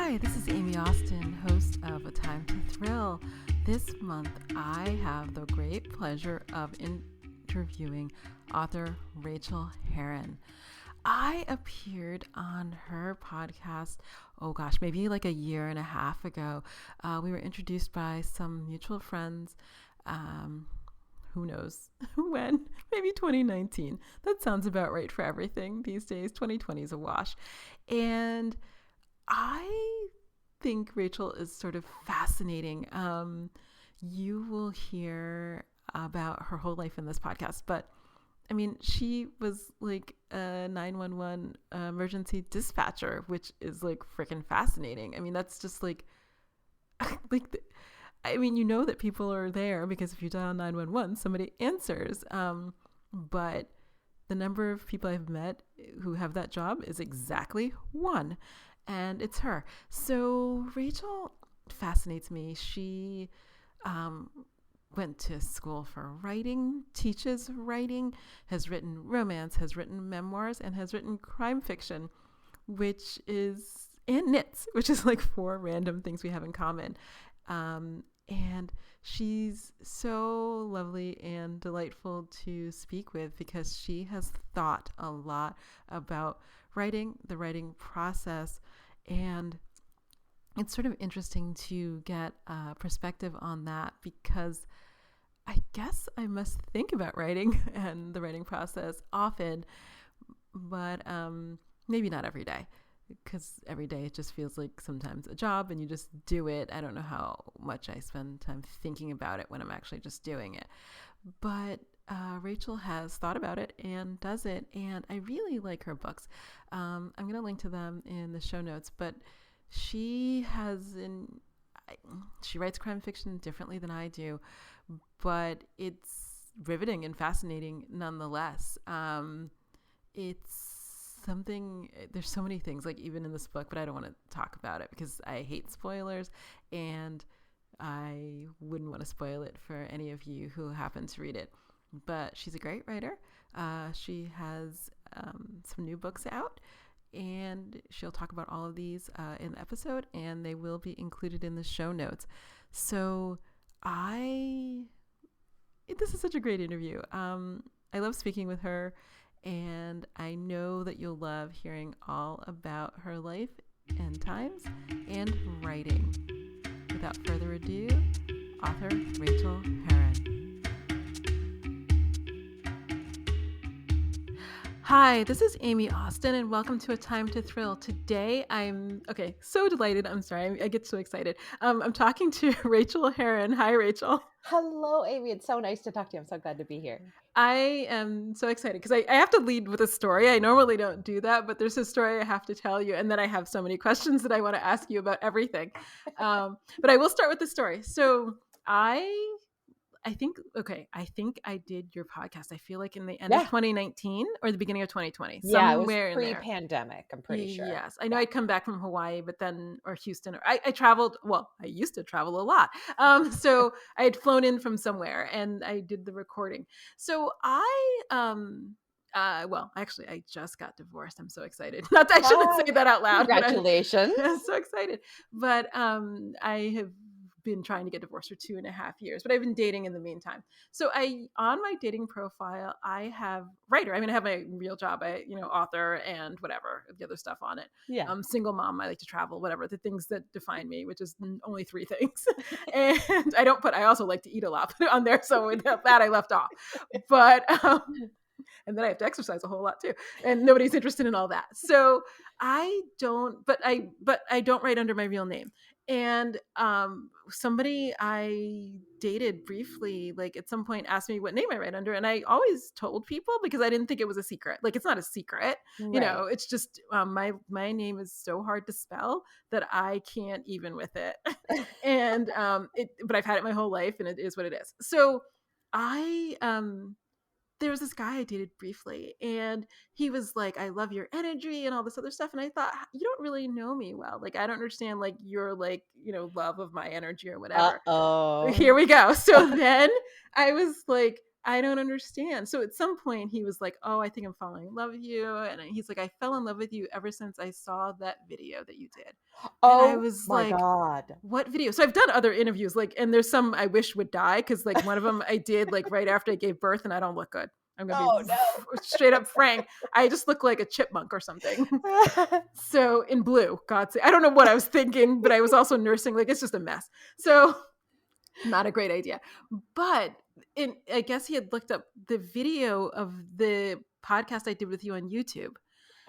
Hi, this is Aime Austin, host of A Time to Thrill. This month, I have the great pleasure of interviewing author Rachael Herron. I appeared on her podcast, maybe like a year and a half ago. We were introduced by some mutual friends. Who knows when? Maybe 2019. That sounds about right for everything these days. 2020 is a wash. And I think Rachael is sort of fascinating. You will hear about her whole life in this podcast, but I mean, she was like a 911 emergency dispatcher, which is like freaking fascinating. I mean, that's just like you know that people are there because if you dial 911, somebody answers. But the number of people I've met who have that job is exactly one. And it's her. So Rachael fascinates me. She went to school for writing, teaches writing, has written romance, has written memoirs, and has written crime fiction, and knits, which is like 4 random things we have in common. And she's so lovely and delightful to speak with because she has thought a lot about writing, the writing process, and it's sort of interesting to get a perspective on that because I guess I must think about writing and the writing process often, but maybe not every day. Because every day it just feels like sometimes a job and you just do it. I don't know how much I spend time thinking about it when I'm actually just doing it. But Rachael has thought about it and does it. And I really like her books. I'm going to link to them in the show notes. But she writes crime fiction differently than I do. But it's riveting and fascinating nonetheless. There's so many things, like even in this book, but I don't want to talk about it because I hate spoilers and I wouldn't want to spoil it for any of you who happen to read it. But she's a great writer. She has some new books out and she'll talk about all of these in the episode and they will be included in the show notes. So this is such a great interview. I love speaking with her. And I know that you'll love hearing all about her life and times and writing. Without further ado, author Rachael Herron. Hi, this is Aime Austin and welcome to A Time to Thrill. Today I'm so delighted. I'm sorry, I get so excited. I'm talking to Rachael Herron. Hi, Rachael. Hello, Aime. It's so nice to talk to you. I'm so glad to be here. I am so excited because I have to lead with a story. I normally don't do that, but there's a story I have to tell you. And then I have so many questions that I want to ask you about everything. But I will start with the story. So I think I did your podcast. I feel like in the end of 2019 or the beginning of 2020. Yeah, somewhere it was pre-pandemic, I'm pretty sure. Yes. I know I'd come back from Hawaii, or Houston. I traveled. Well, I used to travel a lot. So I had flown in from somewhere and I did the recording. So actually, I just got divorced. I'm so excited. I shouldn't say that out loud. Congratulations. I'm so excited. But I have been trying to get divorced for 2.5 years, but I've been dating in the meantime. So on my dating profile, I have writer. I mean, I have my real job, author and whatever, the other stuff on it. Yeah. Single mom, I like to travel, whatever, the things that define me, which is only 3 things. And I also like to eat a lot on there. So with that I left off. But, and then I have to exercise a whole lot too. And nobody's interested in all that. So I don't write under my real name. And somebody I dated briefly, like at some point asked me what name I write under. And I always told people because I didn't think it was a secret. Like it's not a secret, right. It's just my name is so hard to spell that I can't even with it. And but I've had it my whole life and it is what it is. So there was this guy I dated briefly and he was like, I love your energy and all this other stuff. And I thought, you don't really know me well. Like, I don't understand like your love of my energy or whatever. Uh-oh. Here we go. So then I was like, I don't understand. So at some point he was like, oh, I think I'm falling in love with you. And he's like, I fell in love with you ever since I saw that video that you did. And I Oh was my like, God. what video? So I've done other interviews, like, and there's some I wish would die, because like one of them I did like right after I gave birth, and I don't look good. I'm gonna be Oh straight up frank. I just look like a chipmunk or something. no. So in blue, God sake, I don't know what I was thinking, but I was also nursing. Like, it's just a mess. So not a great idea. But I guess he had looked up the video of the podcast I did with you on YouTube.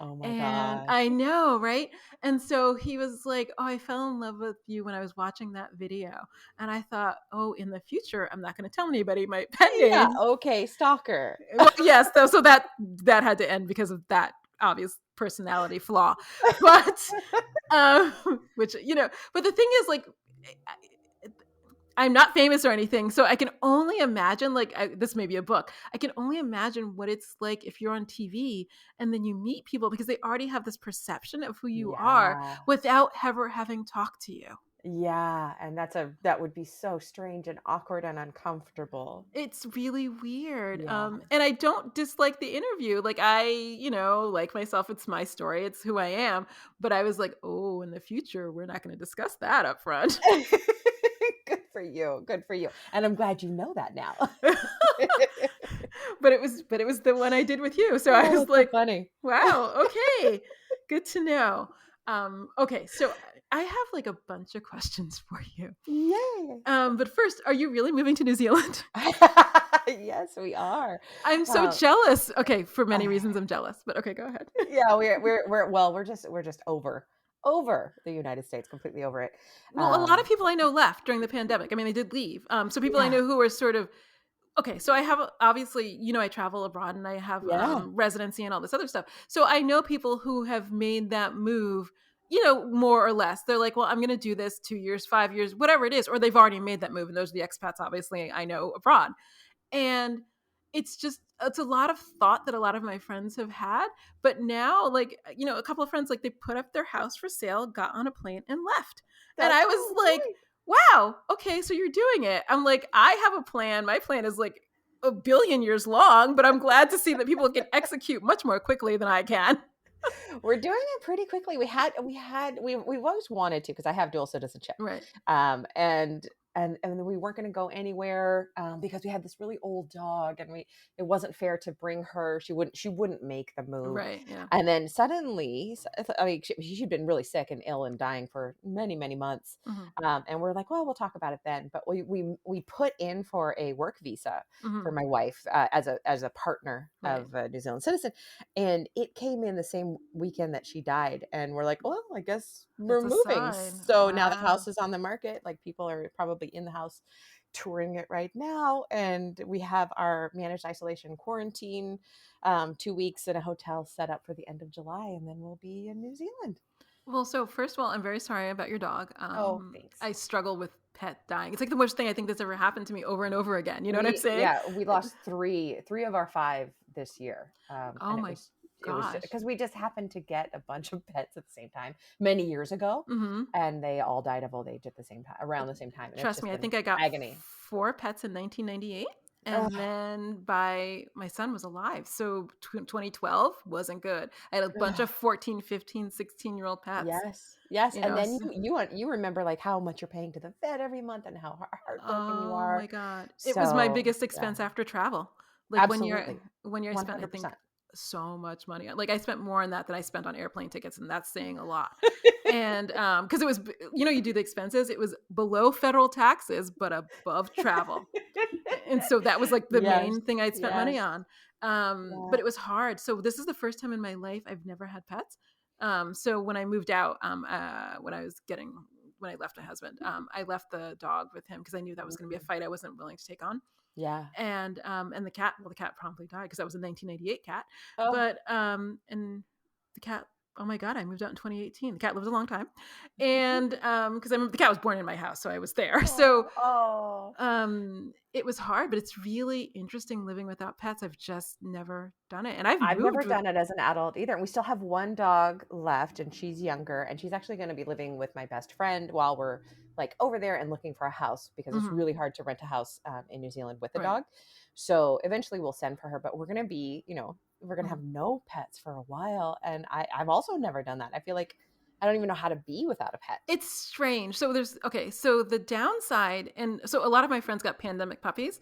Oh my And gosh. I know, right? And so he was like, oh, I fell in love with you when I was watching that video. And I thought, oh, in the future, I'm not going to tell anybody my pet Yeah. name. Okay. Stalker. Well, yes. So that had to end because of that obvious personality flaw. But, which, but the thing is, like, I'm not famous or anything, so I can only imagine, like, this may be a book. I can only imagine what it's like if you're on TV and then you meet people, because they already have this perception of who you are Yeah. without ever having talked to you. Yeah. And that would be so strange and awkward and uncomfortable. It's really weird. Yeah. And I don't dislike the interview. Like, I, like myself, it's my story, it's who I am. But I was like, oh, in the future, we're not going to discuss that up front. Good for you. Good for you. And I'm glad you know that now. but it was the one I did with you. So I was That's like, so funny. wow, okay. Good to know. Okay, so I have like a bunch of questions for you. Yay. But first, are you really moving to New Zealand? Yes, we are. I'm so jealous. Okay, for many reasons I'm jealous, but okay, go ahead. Yeah, we're just over the United States, completely over it. Well, a lot of people I know left during the pandemic. I mean, they did leave. So people I Yeah. know who were sort of, okay, so I have, obviously, I travel abroad and I have Yeah. residency and all this other stuff. So I know people who have made that move, more or less. They're like, well, I'm going to do this 2 years, 5 years, whatever it is, or they've already made that move. And those are the expats, obviously, I know abroad. And it's a lot of thought that a lot of my friends have had. But now, like, a couple of friends, like, they put up their house for sale, got on a plane and left. And I was like, wow, okay, so you're doing it. I'm like, I have a plan. My plan is like a billion years long, but I'm glad to see that people can execute much more quickly than I can. We're doing it pretty quickly. We've always wanted to, because I have dual citizenship. Right. And we weren't going to go anywhere because we had this really old dog, and it wasn't fair to bring her. She wouldn't make the move. Right. Yeah. And then suddenly, I mean, she'd been really sick and ill and dying for many, many months. Mm-hmm. And we're like, well, we'll talk about it then. But we put in for a work visa for my wife as a partner of a New Zealand citizen, and it came in the same weekend that she died. And we're like, well, I guess we're moving. So now the house is on the market. Like, people are probably in the house touring it right now, and we have our managed isolation quarantine 2 weeks in a hotel set up for the end of July, and then we'll be in New Zealand. Well, so first of all, I'm very sorry about your dog. Thanks. I struggle with pet dying. It's like the worst thing I think that's ever happened to me over and over again. You know what I'm saying? Yeah, we lost three of our 5 this year. Oh my gosh. Because we just happened to get a bunch of pets at the same time many years ago, and they all died of old age at the same time, around the same time. And trust me, I think I got agony. 4 pets in 1998. And then my son was alive. So 2012 wasn't good. I had a bunch of 14, 15, 16-year-old pets. Yes. And then you remember like how much you're paying to the vet every month and how heartbroken you are. Oh my God. It was my biggest expense after travel. Like, absolutely. when you're spent, I think, so much money. Like, I spent more on that than I spent on airplane tickets, and that's saying a lot. And because it was, you do the expenses, it was below federal taxes but above travel. And so that was like the main thing I'd spent money on. But it was hard. So this is the first time in my life I've never had pets. So when I moved out, when I left my husband, I left the dog with him because I knew that was going to be a fight I wasn't willing to take on. Yeah. And the cat promptly died because that was a 1998 cat. Oh. But and the cat oh my God, I moved out in 2018. The cat lived a long time. And because the cat was born in my house, so I was there. So it was hard, but it's really interesting living without pets. I've just never done it. And I've never done it as an adult either. And we still have one dog left, and she's younger, and she's actually going to be living with my best friend while we're like over there and looking for a house, because it's really hard to rent a house in New Zealand with a dog. So eventually we'll send for her, but we're going to be, we're going to have no pets for a while. And I've also never done that. I feel like I don't even know how to be without a pet. It's strange. So so the downside, and so a lot of my friends got pandemic puppies.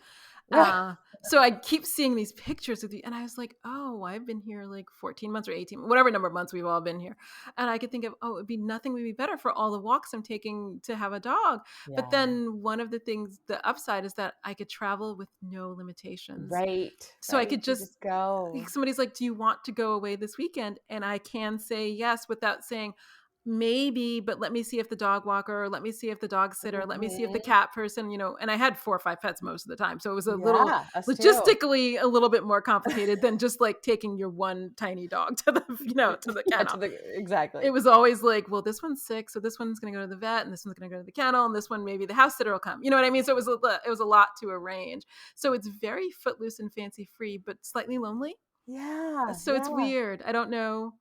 So I keep seeing these pictures of and I was like, oh, I've been here like 14 months or 18, whatever number of months we've all been here. And I could think of, nothing would be better for all the walks I'm taking to have a dog. Yeah. But then one of the things, the upside is that I could travel with no limitations. Right. So I could just go. Somebody's like, do you want to go away this weekend? And I can say yes without saying, maybe, but let me see if the dog walker, let me see if the dog sitter, let me see if the cat person, and I had 4 or 5 pets most of the time. So it was a little logistically a little bit more complicated than just like taking your one tiny dog to the, to the kennel. Exactly. It was always like, well, this one's sick, so this one's going to go to the vet, and this one's going to go to the kennel, and this one, maybe the house sitter will come. You know what I mean? So it was a lot to arrange. So it's very footloose and fancy free, but slightly lonely. Yeah. So it's weird. I don't know.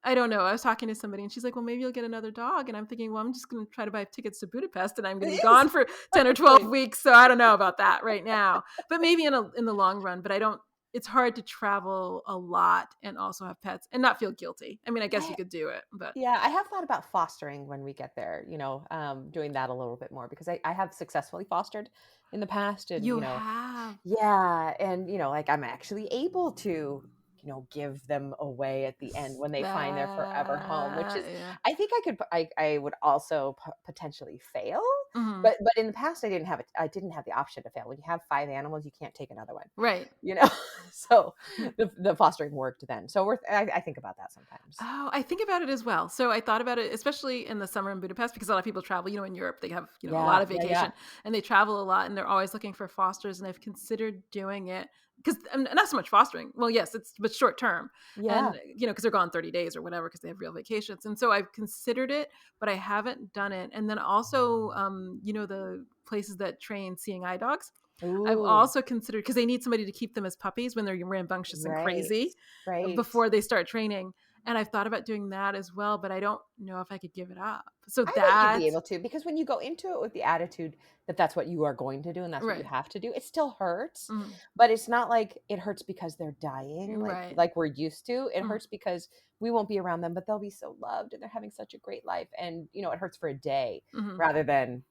I was talking to somebody and she's like, well, maybe you'll get another dog. And I'm thinking, well, I'm just going to try to buy tickets to Budapest and I'm going to be gone for 10 or 12 weeks. So I don't know about that right now, but maybe in the long run, but it's hard to travel a lot and also have pets and not feel guilty. I mean, I guess you could do it, but yeah, I have thought about fostering when we get there, doing that a little bit more, because I have successfully fostered in the past. And, you have. Yeah. And, like I'm actually able to, give them away at the end when they find their forever home, which is, I think I would also potentially fail, but in the past I didn't have the option to fail. When you have 5 animals, you can't take another one. Right. So the fostering worked then. So I think about that sometimes. Oh, I think about it as well. So I thought about it, especially in the summer in Budapest, because a lot of people travel, in Europe, they have, a lot of vacation and they travel a lot and they're always looking for fosters. And I've considered doing it because not so much fostering. Well, yes, but short term. Yeah. And, because they're gone 30 days or whatever, because they have real vacations. And so I've considered it, but I haven't done it. And then also, the places that train seeing eye dogs. Ooh. I've also considered, because they need somebody to keep them as puppies when they're rambunctious and crazy before they start training. And I've thought about doing that as well, but I don't know if I could give it up. So I think you'd be able to, because when you go into it with the attitude that that's what you are going to do and that's what you have to do, it still hurts, but it's not like it hurts because they're dying, like we're used to. It hurts because we won't be around them, but they'll be so loved and they're having such a great life. And, it hurts for a day rather than,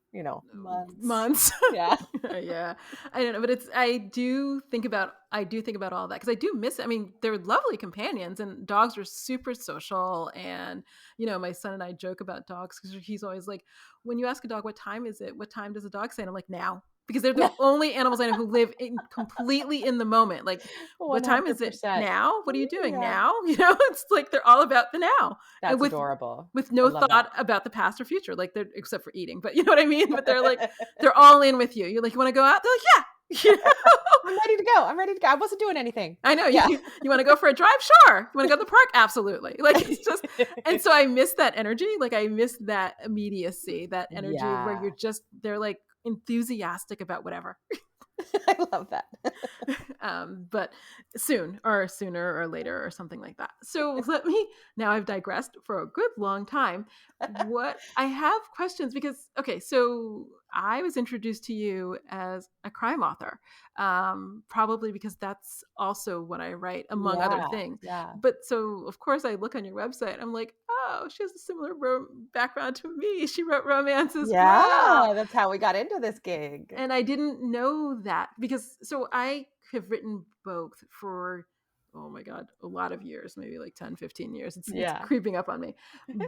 months. Yeah. Yeah. I don't know, but I do think about all that because I do miss it. I mean, they're lovely companions and dogs are super social. And, my son and I joke about dogs because he's always like, when you ask a dog, what time is it? What time does a dog say? And I'm like, now. Because they're the only animals I know who live completely in the moment. Like, 100%. What time is it now? What are you doing now? It's like they're all about the now. That's adorable. With no thought about the past or future, like they're except for eating. But you know what I mean? But they're like, they're all in with you. You're like, you want to go out? They're like, yeah. I'm ready to go. I wasn't doing anything. I know. Yeah. You want to go for a drive? Sure. You want to go to the park? Absolutely. Like it's just, and so I miss that energy. Like I miss that immediacy, that energy where they're like enthusiastic about whatever. I love that. But sooner or later or something like that. So now I've digressed for a good long time. What I have questions because, okay, so I was introduced to you as a crime author, probably because that's also what I write among other things. Yeah. But so of course I look on your website. I'm like, oh, she has a similar background to me. She wrote romances. Yeah, that's how we got into this gig. And I didn't know that because so I have written both for, oh my God, a lot of years, maybe like 10, 15 years. It's creeping up on me.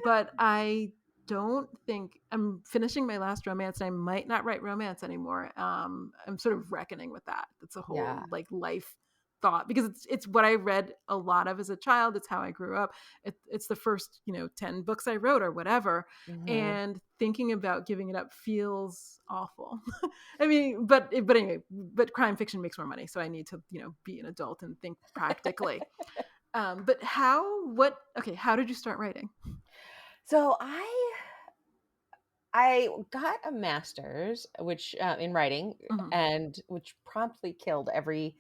But I don't think I'm finishing my last romance and I might not write romance anymore. I'm sort of reckoning with that. It's a whole like life thought because it's what I read a lot of as a child. It's how I grew up. It's the first, 10 books I wrote or whatever. And thinking about giving it up feels awful. I mean, but anyway, crime fiction makes more money. So I need to, be an adult and think practically. But how did you start writing? So I got a master's, which in writing, Mm-hmm. and which promptly killed every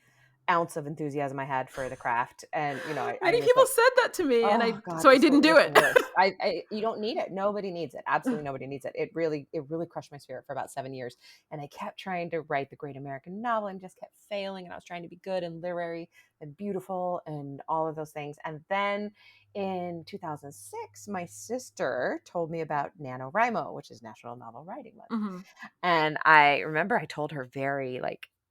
ounce of enthusiasm I had for the craft. And I Many was people like, said that to me, and oh God, so it I was didn't it do was the it. worst. You don't need it. Nobody needs it. Absolutely nobody needs it. It really crushed my spirit for about 7 years. And I kept trying to write the great American novel and just kept failing. And I was trying to be good and literary and beautiful and all of those things. And then in 2006, my sister told me about NaNoWriMo, which is National Novel Writing Month. Mm-hmm. And I remember I told her very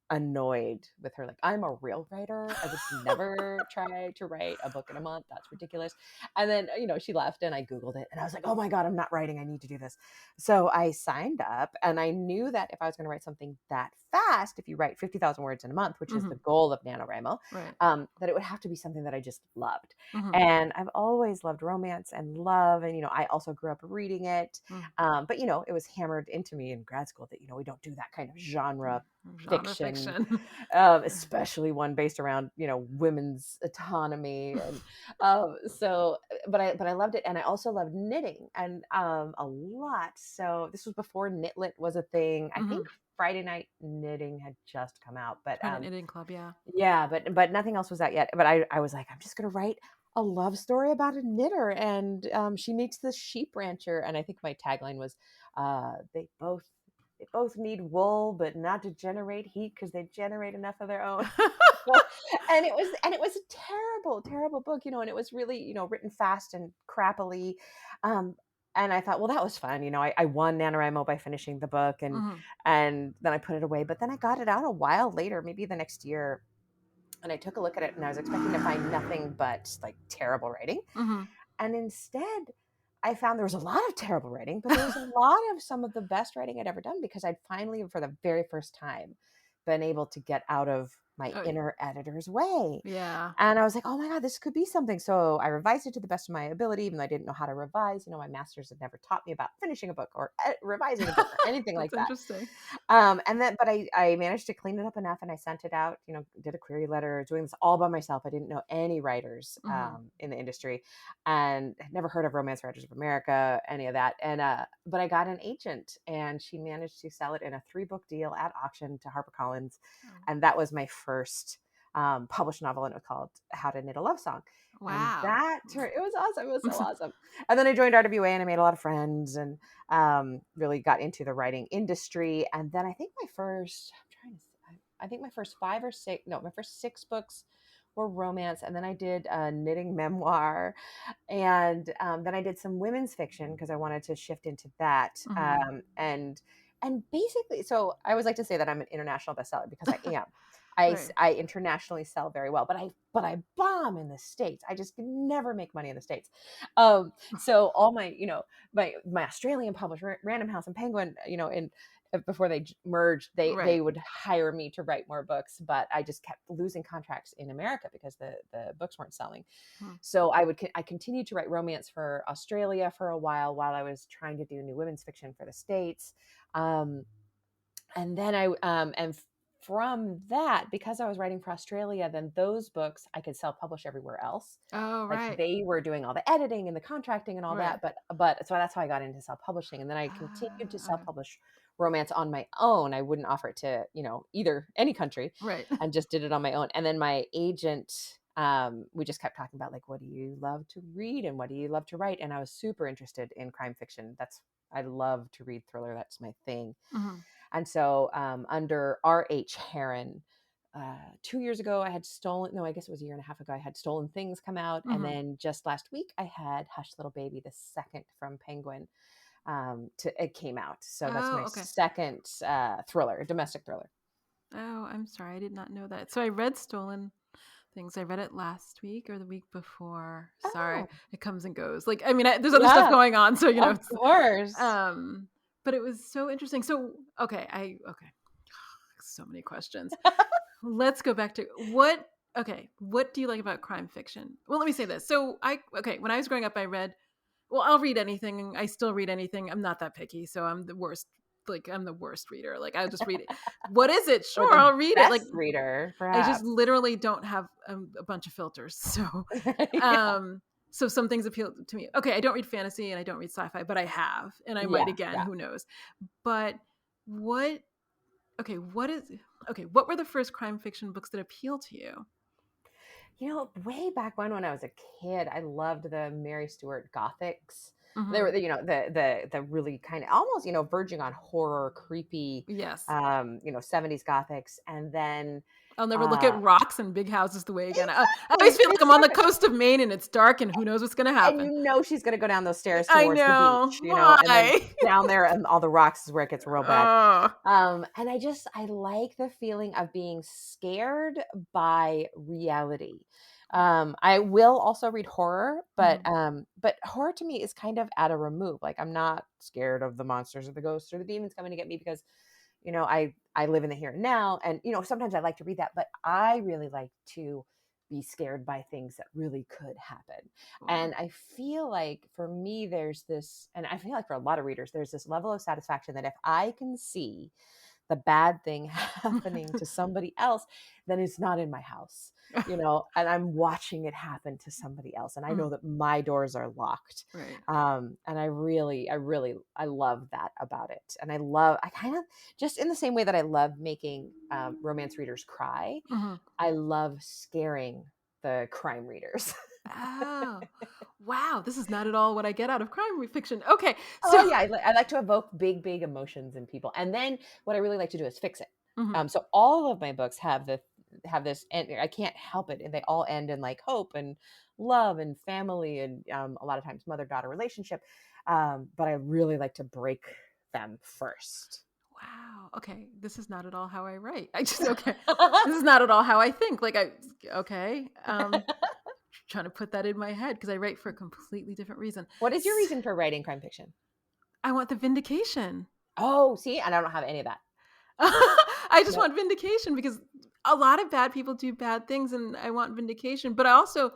annoyed with her, like, I'm a real writer. I would never try to write a book in a month. That's ridiculous. And then, she left and I Googled it and I was like, oh my God, I'm not writing. I need to do this. So I signed up and I knew that if I was going to write something that fast, if you write 50,000 words in a month, which is the goal of NaNoWriMo, Right. that it would have to be something that I just loved. Mm-hmm. And I've always loved romance and love. And, I also grew up reading it. But, it was hammered into me in grad school that, we don't do that kind of genre fiction, especially one based around women's autonomy. And but I loved it, and I also loved knitting and a lot. So this was before Knitlit was a thing. I think Friday Night Knitting had just come out, but Knitting Club, yeah, but nothing else was out yet. But I was like, I'm just gonna write a love story about a knitter, and she meets this sheep rancher, and I think my tagline was, they both need wool, but not to generate heat because they generate enough of their own. and it was a terrible, terrible book, and it was really, written fast and crappily. And I thought, well, that was fun. I won NaNoWriMo by finishing the book, and then I put it away. But then I got it out a while later, maybe the next year, and I took a look at it, and I was expecting to find nothing but terrible writing. And instead, I found there was a lot of terrible writing, but there was a lot of some of the best writing I'd ever done, because I'd finally, for the very first time, been able to get out of my inner editor's way. Yeah. And I was like, oh my God, this could be something. So I revised it to the best of my ability, even though I didn't know how to revise. My master's had never taught me about finishing a book or revising a book or anything like that. Interesting. But I managed to clean it up enough, and I sent it out, did a query letter, doing this all by myself. I didn't know any writers in the industry, and had never heard of Romance Writers of America, any of that. And but I got an agent, and she managed to sell it in a 3-book deal at auction to HarperCollins. And that was my first published novel, and it was called How to Knit a Love Song. Wow. And it was awesome. It was so awesome. And then I joined RWA, and I made a lot of friends, and really got into the writing industry. And then I think my first 6 books were romance. And then I did a knitting memoir. And then I did some women's fiction because I wanted to shift into that. And basically, so I always like to say that I'm an international bestseller, because I am. I internationally sell very well, but I bomb in the States. I just can never make money in the States. So all my, my Australian publisher, Random House and Penguin, before they merged, they would hire me to write more books, but I just kept losing contracts in America because the books weren't selling. So I continued to write romance for Australia for a while I was trying to do new women's fiction for the States. And then and from that, because I was writing for Australia, then those books I could self-publish everywhere else. Oh, right. They were doing all the editing and the contracting and all that, but so that's how I got into self-publishing. And then I continued to self-publish romance on my own. I wouldn't offer it to, any country, and just did it on my own. And then my agent, we just kept talking about, what do you love to read and what do you love to write? And I was super interested in crime fiction. I love to read thriller. That's my thing. And so under R.H. Herron, 2 years ago, I had stolen, no, I guess it was a year and a half ago, I had Stolen Things come out. And then just last week, I had Hush Little Baby, the second from Penguin, it came out. So that's my second thriller, domestic thriller. Oh, I'm sorry. I did not know that. So I read Stolen Things. I read it last week or the week before. Sorry. It comes and goes. There's other stuff going on. So, Of course. But it was so interesting. So, okay. So many questions. Let's go back to what do you like about crime fiction? Well, let me say this. So when I was growing up, I'll read anything. I still read anything. I'm not that picky. So I'm the worst I'm the worst reader. Like I'll just read it. What is it? Or Sure, the I'll read it. Like best reader, I just perhaps. literally don't have a bunch of filters. So, Yeah. so some things appeal to me. Okay, I don't read fantasy and I don't read sci-fi, but I have, and I might Yeah, again. yeah. Who knows? But what? Okay, what were the first crime fiction books that appeal to you? Way back when I was a kid, I loved the Mary Stuart Gothics. They Mm-hmm. were, the really kind of almost, verging on horror, creepy, Yes. 70s Gothics. And then, I'll never look uh, at rocks and big houses the way again. I always exactly, feel like I'm on the exactly. coast of Maine and it's dark and who knows what's going to And happen. she's going to go down those stairs I towards the know. beach, and then Why? down there and all the rocks is where it gets real bad. Oh. And I like the feeling of being scared by reality. I will also read horror, but horror to me is kind of at a remove. Like I'm not scared of the monsters or the ghosts or the demons coming to get me because, I live in the here and now. And, sometimes I like to read that, but I really like to be scared by things that really could happen. And I feel like for me, there's this, and I feel like for a lot of readers, there's this level of satisfaction that if I can see the bad thing happening to somebody else, then it's not in my house, and I'm watching it happen to somebody else. And I know that my doors are locked. Right. And I love that about it. And I kind of, just in the same way that I love making romance readers cry, Mm-hmm. I love scaring the crime readers. Oh, wow. This is not at all what I get out of crime fiction. Okay. Oh So, yeah, I like to evoke big emotions in people, and then what I really like to do is fix it. mhm. So all of my books have this, and I can't help it, and they all end in like hope and love and family, and a lot of times mother-daughter relationship. But I really like to break them first. Wow. Okay. This is not at all how I write. Okay. This is not at all how I think. Okay. Trying to put that in my head because I write for a completely different reason. What is your reason for writing crime fiction? I want the vindication. Oh, see, and I don't have any of that. I just Nope. want vindication because a lot of bad people do bad things and I want vindication. But I also,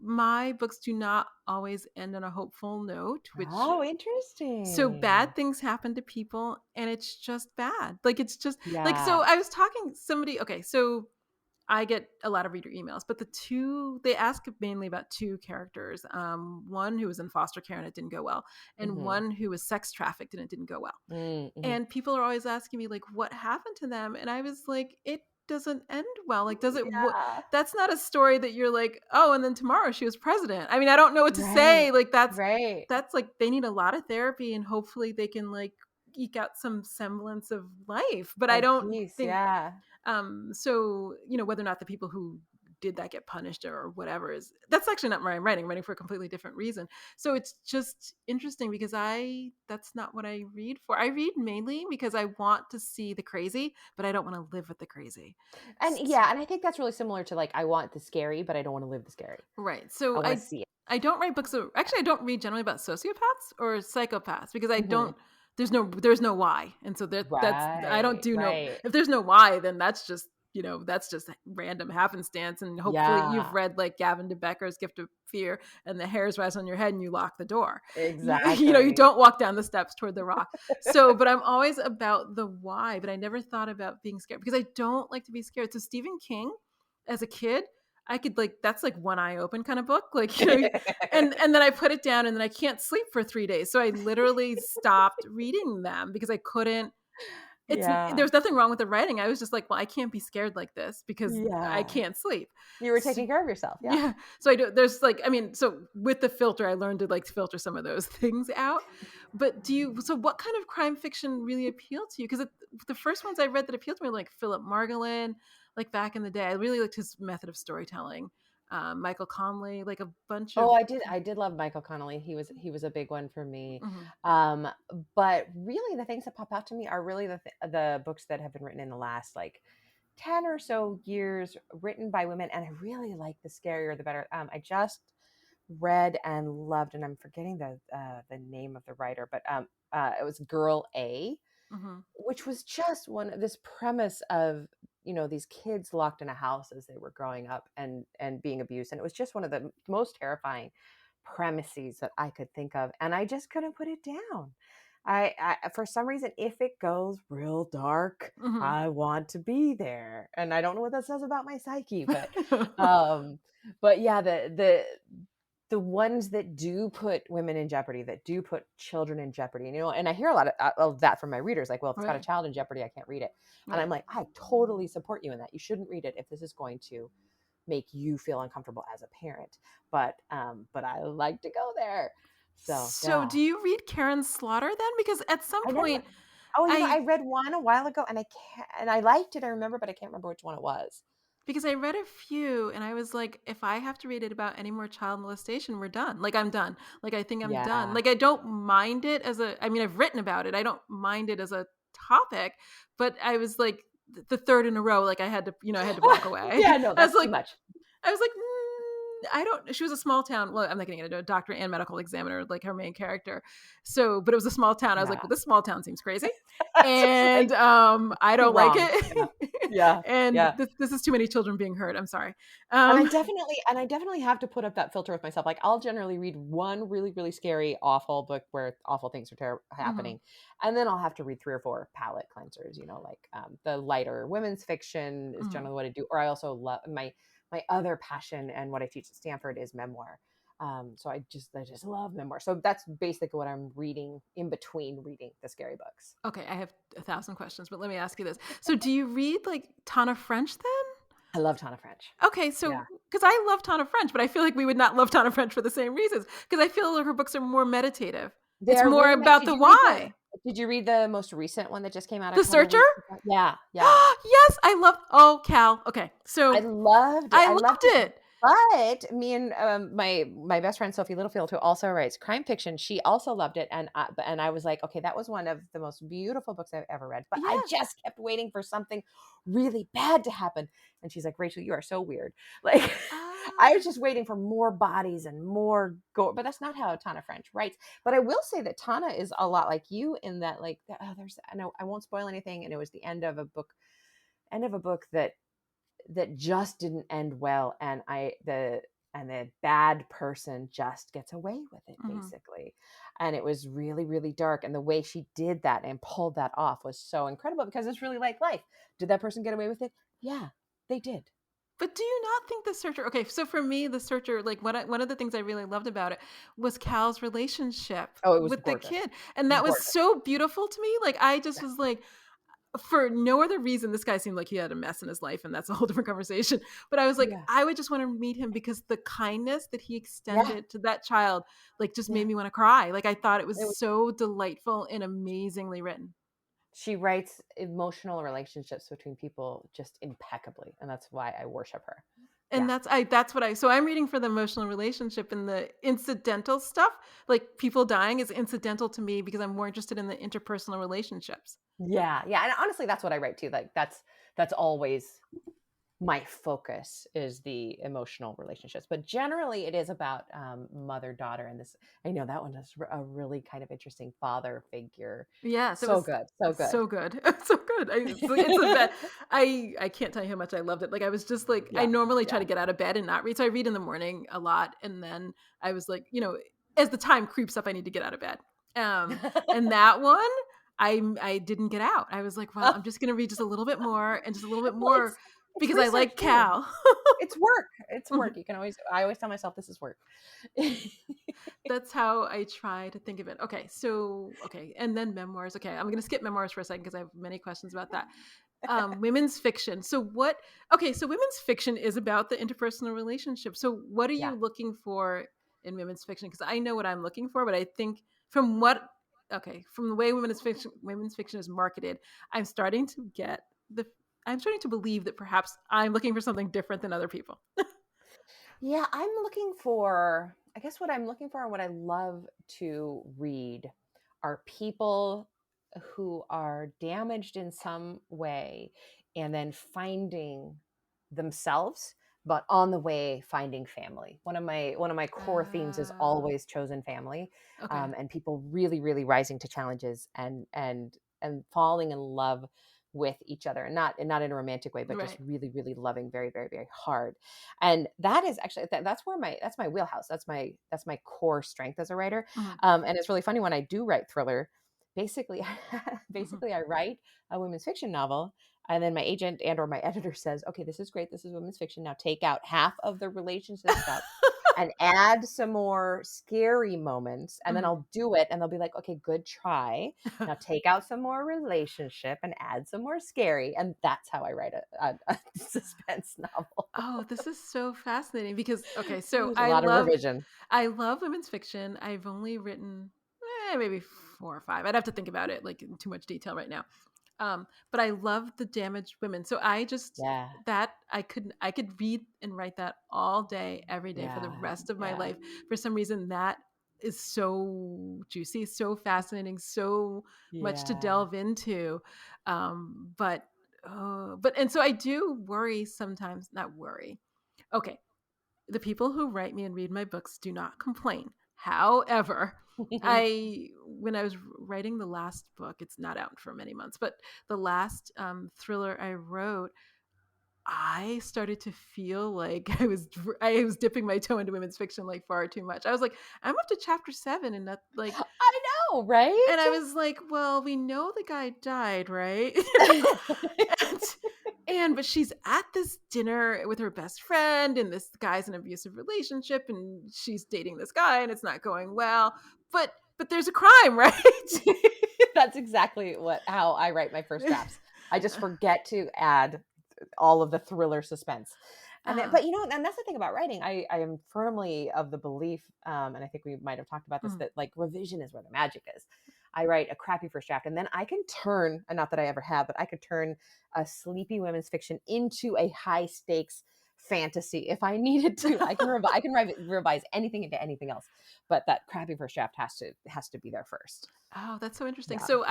my books do not always end on a hopeful note, which, Oh, so interesting. bad things happen to people and it's just bad. Like, it's just like, so Yeah. I was talking somebody, okay, so I get a lot of reader emails, but they ask mainly about two characters. One who was in foster care and it didn't go well, and Mm-hmm. one who was sex trafficked and it didn't go well. Mm-hmm. And people are always asking me like, what happened to them? And I was like, it doesn't end well. Like, does it? Yeah. That's not a story that you're like, oh, and then tomorrow she was president. I mean, I don't know what to say. Right. Like, Right. that's like they need a lot of therapy, and hopefully they can like eke out some semblance of life. But I Of don't peace. think Yeah. so, whether or not the people who did that get punished or whatever that's actually not why I'm writing. I'm writing for a completely different reason. So it's just interesting because that's not what I read for. I read mainly because I want to see the crazy, but I don't want to live with the crazy. And yeah, and I think that's really similar to like I want the scary, but I don't want to live the scary. Right. I So want to see it. I don't write books. Actually, I don't read generally about sociopaths or psychopaths because I Hmm. don't. There's no why, and so that's I don't Right. do no. Right. If there's no why, then that's just random happenstance, and hopefully you've Yeah. read like Gavin de Becker's Gift of Fear, and the hairs rise on your head, and you lock the door. You Exactly. don't walk down the steps toward the rock. So, but I'm always about the why, but I never thought about being scared because I don't like to be scared. So Stephen King, as a kid, I could like that's like one eye open kind of book, like and then I put it down and then I can't sleep for 3 days. So I literally stopped reading them because I couldn't. Yeah. There's nothing wrong with the writing. I was just like, well, I can't be scared like this because I Yeah. can't sleep. You were So, taking care of yourself. Yeah. yeah. So I do. There's like, I mean, so with the filter, I learned to like filter some of those things out. But so what kind of crime fiction really appealed to you? Because the first ones I read that appealed to me were like Philip Margolin, like back in the day. I really liked his method of storytelling. Michael Conley, like a bunch Oh, of. I did love Michael Connolly. He was a big one for me. Mhm. Um, but really the things that pop out to me are really the books that have been written in the last like 10 or so years, written by women, and I really like the scarier the better. I just read and loved, and I'm forgetting the name of the writer, but it was Girl A, Mhm. which was just this premise of these kids locked in a house as they were growing up and being abused, and it was just one of the most terrifying premises that I could think of, and I just couldn't put it down. I for some reason, if it goes real dark, Mm-hmm. I want to be there. And I don't know what that says about my psyche, um, but yeah, the ones that do put women in jeopardy, that do put children in jeopardy, and, you know, and I hear a lot of that from my readers, like, well, if it's got a Right. child in jeopardy, I can't read it. And I'm Right. like, I totally support you in that. You shouldn't read it if this is going to make you feel uncomfortable as a parent. But I like to go there. So So yeah, do you read Karen Slaughter then? Because at some I never. point Oh, you know, I I read one a while ago, and I liked it. I remember, but I can't remember which one it was. because I read a few and I was like, if I have to read it about any more child molestation, we're done. Like I'm done. Like I think I'm done. Yeah, Like I don't mind it as a I mean, I've written about it. I don't mind it as a topic, but I was like the third in a row, like I had to, I had to walk away. yeah, no, I was that's too like, much. I don't. She was a small town. Well, I'm not getting into a doctor and medical examiner like her main character. So, but it was a small town. I was like, Yeah, well, this small town seems crazy, that's just like and I too don't like wrong. Yeah, it. yeah, And yeah. this is too many children being hurt. I'm sorry. And I Um, definitely have to put up that filter with myself. Like, I'll generally read one really, really scary, awful book where awful things are mhm, happening, and then I'll have to read 3 or 4 palate cleansers. You know, like, the lighter women's fiction is mhm. generally what I do. Or I also love my other passion, and what I teach at Stanford is memoir. So I just love memoir. So that's basically what I'm reading in between reading the scary books. Okay, I have 1,000 questions, but let me ask you this. So, do you read like ton of French then? I love Tana French. Okay, so Yeah. because I love Tana French, but I feel like we would not love Tana French for the same reasons. Because I feel like her books are more meditative. It's They're more really about the why. did you read the most recent one that just came out a The couple Searcher? weeks ago? Yeah, yeah. Yes, I love. Oh, Cal. Okay, I so loved it. I I loved loved it. it. But me and, my best friend Sophie Littlefield, who also writes crime fiction, she also loved it, and I was like, okay, that was one of the most beautiful books I've ever read. But I Yes. just kept waiting for something really bad to happen. And she's like, Rachel, you are so weird. Like, I was Ah. just waiting for more bodies and more gore. But that's not how Tana French writes. But I will say that Tana is a lot like you in that, like, there's, I know I won't spoil anything, and it was the end of a book that just didn't end well, and the bad person just gets away with it, Mhm. basically. And it was really, really dark, and the way she did that and pulled that off was so incredible, because it's really like life. Did that person get away with it? Yeah, they did. But do you not think The Searcher? Okay, so for me, The Searcher, like one of the things I really loved about it was Cal's relationship Oh, it was with the gorgeous. kid, and It was that was gorgeous. so beautiful to me. Like I just Yeah, was like, for no other reason, this guy seemed like he had a mess in his life, and that's a whole different conversation. But I was like, yeah, I would just want to meet him because the kindness that he yeah, extended to that child, like, just yeah. made me want to cry. Like, I thought it was It was, so delightful and amazingly written. she writes emotional relationships between people just impeccably, and that's why I worship her. And Yeah. that's what I so I'm reading for the emotional relationship, and the incidental stuff, like people dying is incidental to me because I'm more interested in the interpersonal relationships. Yeah, yeah, and honestly, that's what I write too. Like, that's always my focus, is the emotional relationships. But generally, it is about, mother daughter, and this. I know that one is a really kind of interesting father figure. Yes, it So was good, so good. so good. It's so good. It's a bet. I can't tell you how much I loved it. Like I was just like I Yeah, normally try yeah. to get out of bed and not read. So I read in the morning a lot, and then I was like, as the time creeps up, I need to get out of bed. And that one, I didn't get out. I was like, well, I'm just gonna read just a little bit more and just a little bit Well, more it's because I research like too. Cal. It's work. It's work. I always tell myself this is work. That's how I try to think of it. Okay, and then memoirs. Okay, I'm gonna skip memoirs for a second because I have many questions about that. Women's fiction. So women's fiction is about the interpersonal relationship. So what are Yeah. you looking for in women's fiction? Because I know what I'm looking for, but I think from what from the way women's fiction is marketed, I'm starting to get the I'm starting to believe that perhaps I'm looking for something different than other people. Yeah, I'm looking for, I guess what I'm looking for and what I love to read are people who are damaged in some way, and then finding themselves, but on the way finding family. One of my core themes is Uh, always chosen family, okay. and people really, really rising to challenges, and falling in love with each other, and not in a romantic way, but just Right. really, really loving very, very, very hard. And that is actually, that's my wheelhouse. That's my core strength as a writer. Mhm. And it's really funny when I do write thriller, basically, I write a women's fiction novel, and then my agent and or my editor says, okay, this is great. This is women's fiction. Now take out half of the relationship stuff and add some more scary moments. And then I'll do it. And they'll be like, okay, good try. Now take out some more relationship and add some more scary. And that's how I write a suspense novel. Oh, this is so fascinating because, okay, so There's a lot of revision. I love women's fiction. I've only written maybe 4 or 5. I'd have to think about it like in too much detail right now. But I love the damaged women. So I just Yeah. that I could read and write that all day, every day for the rest of my life. For some reason, that is so juicy, so fascinating, so much to delve into. But and so I do worry sometimes. Not worry. Okay, the people who write me and read my books do not complain. However, when I was writing the last book, it's not out for many months, but the last thriller I wrote, I started to feel like I was dipping my toe into women's fiction like far too much. I was like, I'm up to chapter 7 and that like I know, right? And I was like, well, we know the guy died, right? But she's at this dinner with her best friend, and this guy's in an abusive relationship, and she's dating this guy, and it's not going well. But there's a crime, right? That's exactly how I write my first drafts. I just forget to add all of the thriller suspense. And but and that's the thing about writing. I am firmly of the belief, and I think we might have talked about this, that like revision is where the magic is. I write a crappy first draft, and then I can turn, and not that I ever have, but I could turn a sleepy women's fiction into a high stakes fantasy if I needed to. I can revise anything into anything else, but that crappy first draft has to be there first. Oh, that's so interesting. So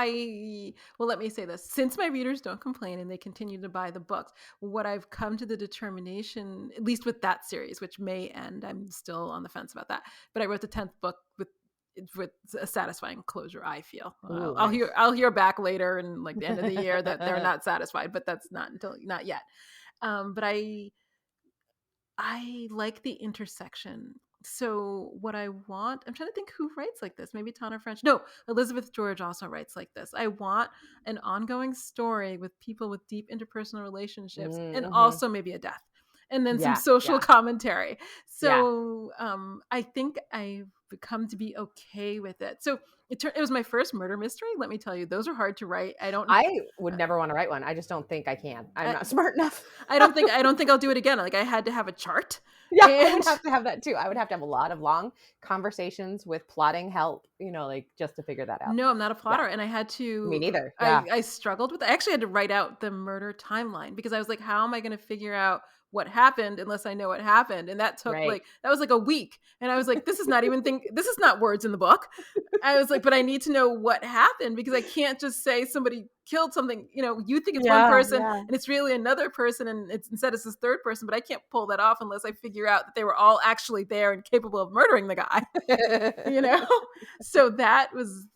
let me say this. Since my readers don't complain and they continue to buy the books, what I've come to the determination, at least with that series, which may end, I'm still on the fence about that, but I wrote the 10th book with a satisfying closure, I feel. Ooh, I'll hear back later in like the end of the year that they're not satisfied, but that's not yet. But I like the intersection. So what I want, I'm trying to think who writes like this. Maybe Tana French. No, Elizabeth George also writes like this. I want an ongoing story with people with deep interpersonal relationships and also maybe a death. And then some social commentary. So I think I've come to be okay with it. So it was my first murder mystery. Let me tell you, those are hard to write. I would never want to write one. I just don't think I can. I'm not smart enough. I don't think I'll do it again. Like I had to have a chart. Yeah, I would have to have that too. I would have to have a lot of long conversations with plotting help, like just to figure that out. No, I'm not a plotter. And I had to. Me neither. Yeah. I struggled with it. I actually had to write out the murder timeline because I was like, how am I going to figure out what happened unless I know what happened? And that took that was like a week. And I was like, this is not words in the book. I was like, but I need to know what happened because I can't just say somebody killed something. You think it's one person and it's really another person, and it's instead it's this third person, but I can't pull that off unless I figure out that they were all actually there and capable of murdering the guy. So that was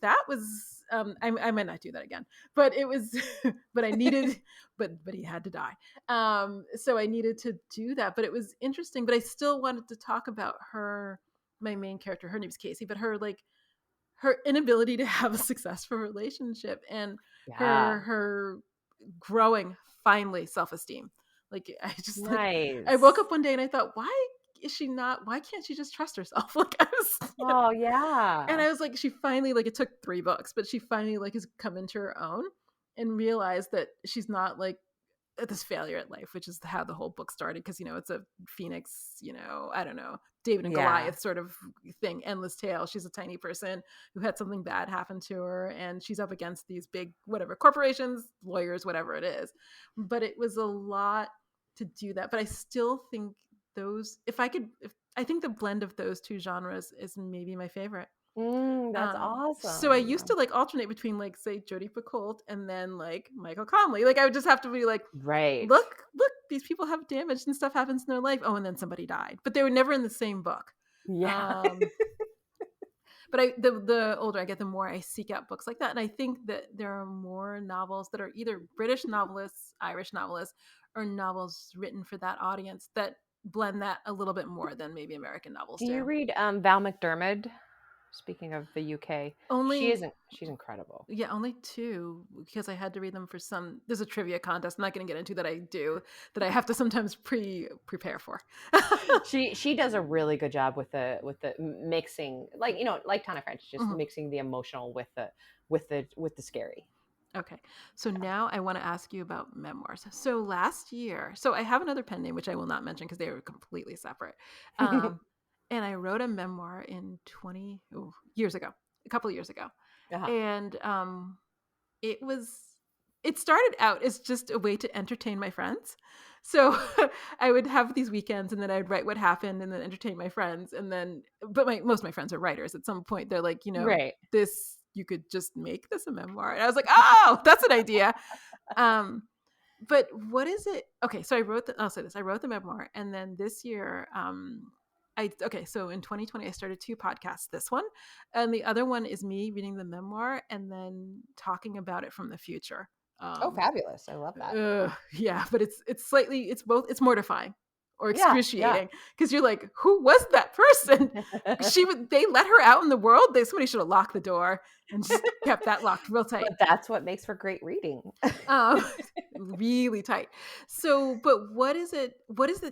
I might not do that again, but it was but I needed but he had to die. So I needed to do that, but it was interesting. But I still wanted to talk about my main character. Her name's Casey, but her inability to have a successful relationship and her growing finally self-esteem. Like I just I woke up one day and I thought, why can't she just trust herself? Like I was and I was like, she finally, like, it took 3 books, but she finally like has come into her own and realized that she's not like this failure at life, which is how the whole book started. Cause it's a Phoenix, I don't know, David and Goliath sort of thing, endless tale. She's a tiny person who had something bad happen to her and she's up against these big, whatever, corporations, lawyers, whatever it is. But it was a lot to do that. But I still think I think the blend of those 2 genres is maybe my favorite. That's awesome. So I used to like alternate between like say Jodi Picoult and then like Michael Conley. Like I would just have to be like, look, these people have damage and stuff happens in their life. Oh, and then somebody died, but they were never in the same book. Yeah. But the older I get, the more I seek out books like that. And I think that there are more novels that are either British novelists, Irish novelists, or novels written for that audience that blend that a little bit more than maybe American novels do. Do you read Val McDermid? Speaking of the UK, Only she's incredible. Yeah, only 2, because I had to read them for there's a trivia contest I'm not going to get into that I do, that I have to sometimes prepare for. She does a really good job with the mixing, like, like Tana French, just Mhm. mixing the emotional with the scary. Okay. So now I want to ask you about memoirs. So last year, so I have another pen name, which I will not mention because they were completely separate. Um, and I wrote a memoir in years ago, a couple of years ago. Uh-huh. And it it started out as just a way to entertain my friends. So I would have these weekends and then I'd write what happened and then entertain my friends. And then, but most of my friends are writers. At some point, they're like, Right. you could just make this a memoir. And I was like, oh, that's an idea. But what is it? Okay, so I'll say this. I wrote the memoir. And then this year, so in 2020, I started 2 podcasts. This one, and the other one is me reading the memoir and then talking about it from the future. Oh, fabulous. I love that. Yeah, but it's mortifying or Yeah, yeah. excruciating because you're like, who was that person? They let her out in the world. Somebody should have locked the door and just kept that locked real tight. But that's what makes for great reading. Really tight. So, but what is it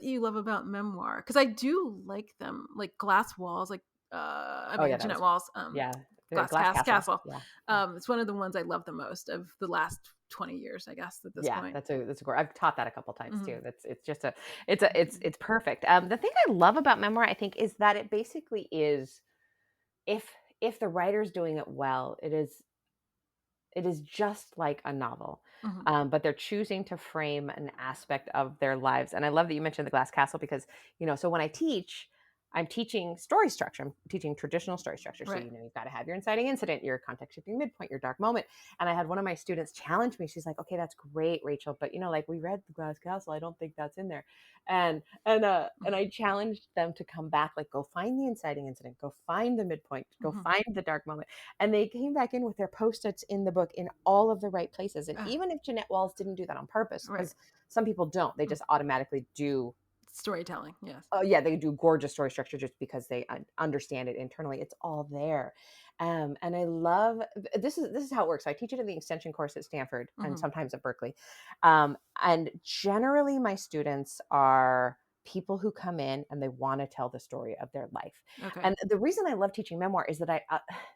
you love about memoir? Because I do like them, like Glass Walls, like Jeanette Walls, yeah, Glass Castle. Yeah. It's one of the ones I love the most of the last 20 years, I guess, at this point. That's a great. I've taught that a couple times too. Mhm. It's perfect. The thing I love about memoir, I think, is that it basically is, if the writer's doing it well, it is just like a novel. Mhm. But they're choosing to frame an aspect of their lives. And I love that you mentioned the Glass Castle because, so when I'm teaching story structure. I'm teaching traditional story structure. So, Right. You've got to have your inciting incident, your context shifting midpoint, your dark moment. And I had one of my students challenge me. She's like, okay, that's great, Rachel. But, like, we read the Glass Castle. I don't think that's in there. And I challenged them to come back, like, go find the inciting incident, go find the midpoint, go find the dark moment. And they came back in with their Post-its in the book in all of the right places. And even if Jeanette Walls didn't do that on purpose, because some people don't, they just automatically do storytelling. Yes. Oh yeah, they do gorgeous story structure just because they understand it internally. It's all there. And I love this is how it works. I teach it in the extension course at Stanford and sometimes at Berkeley. And generally my students are people who come in and they want to tell the story of their life. Okay. And the reason I love teaching memoir is that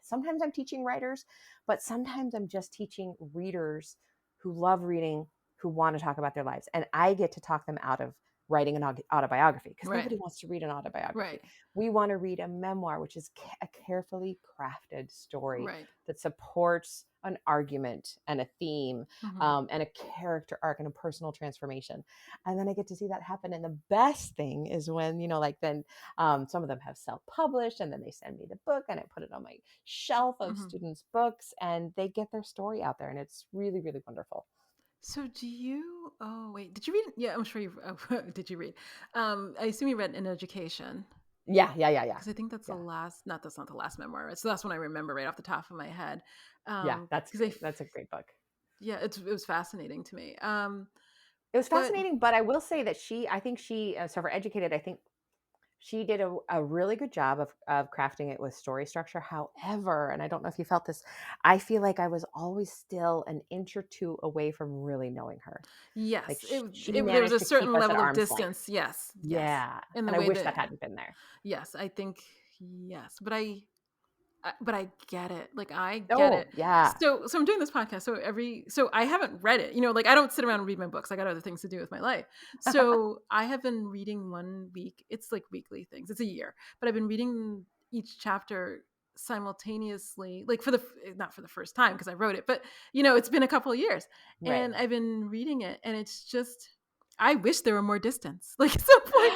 sometimes I'm teaching writers, but sometimes I'm just teaching readers who love reading, who want to talk about their lives. And I get to talk them out of writing an autobiography because nobody wants to read an autobiography. Right. We want to read a memoir, which is a carefully crafted story Right. that supports an argument and a theme, and a character arc and a personal transformation. And then I get to see that happen. And the best thing is when, then some of them have self-published and then they send me the book and I put it on my shelf of students' books and they get their story out there. And it's really, really wonderful. So did you read? Yeah, I'm sure did you read? I assume you read In Education. Yeah. Because I think that's that's not the last memoir. It's the last one I remember right off the top of my head. That's a great book. Yeah, it was fascinating to me. It was fascinating, but I will say that I think she, so for Educated, I think she did a really good job of crafting it with story structure. However, and I don't know if you felt this, I feel like I was always still an inch or two away from really knowing her. Yes, like there was a certain level of distance. Yes. Yeah. And I wish that hadn't been there. Yes, I think, yes. But I get it. Like, I get it. Yeah. So I'm doing this podcast. So I haven't read it, like, I don't sit around and read my books. I got other things to do with my life. So I have been reading one week. It's like weekly things. It's a year, but I've been reading each chapter simultaneously, like not for the first time because I wrote it, but it's been a couple of years and I've been reading it and it's just, I wish there were more distance. Like at some point,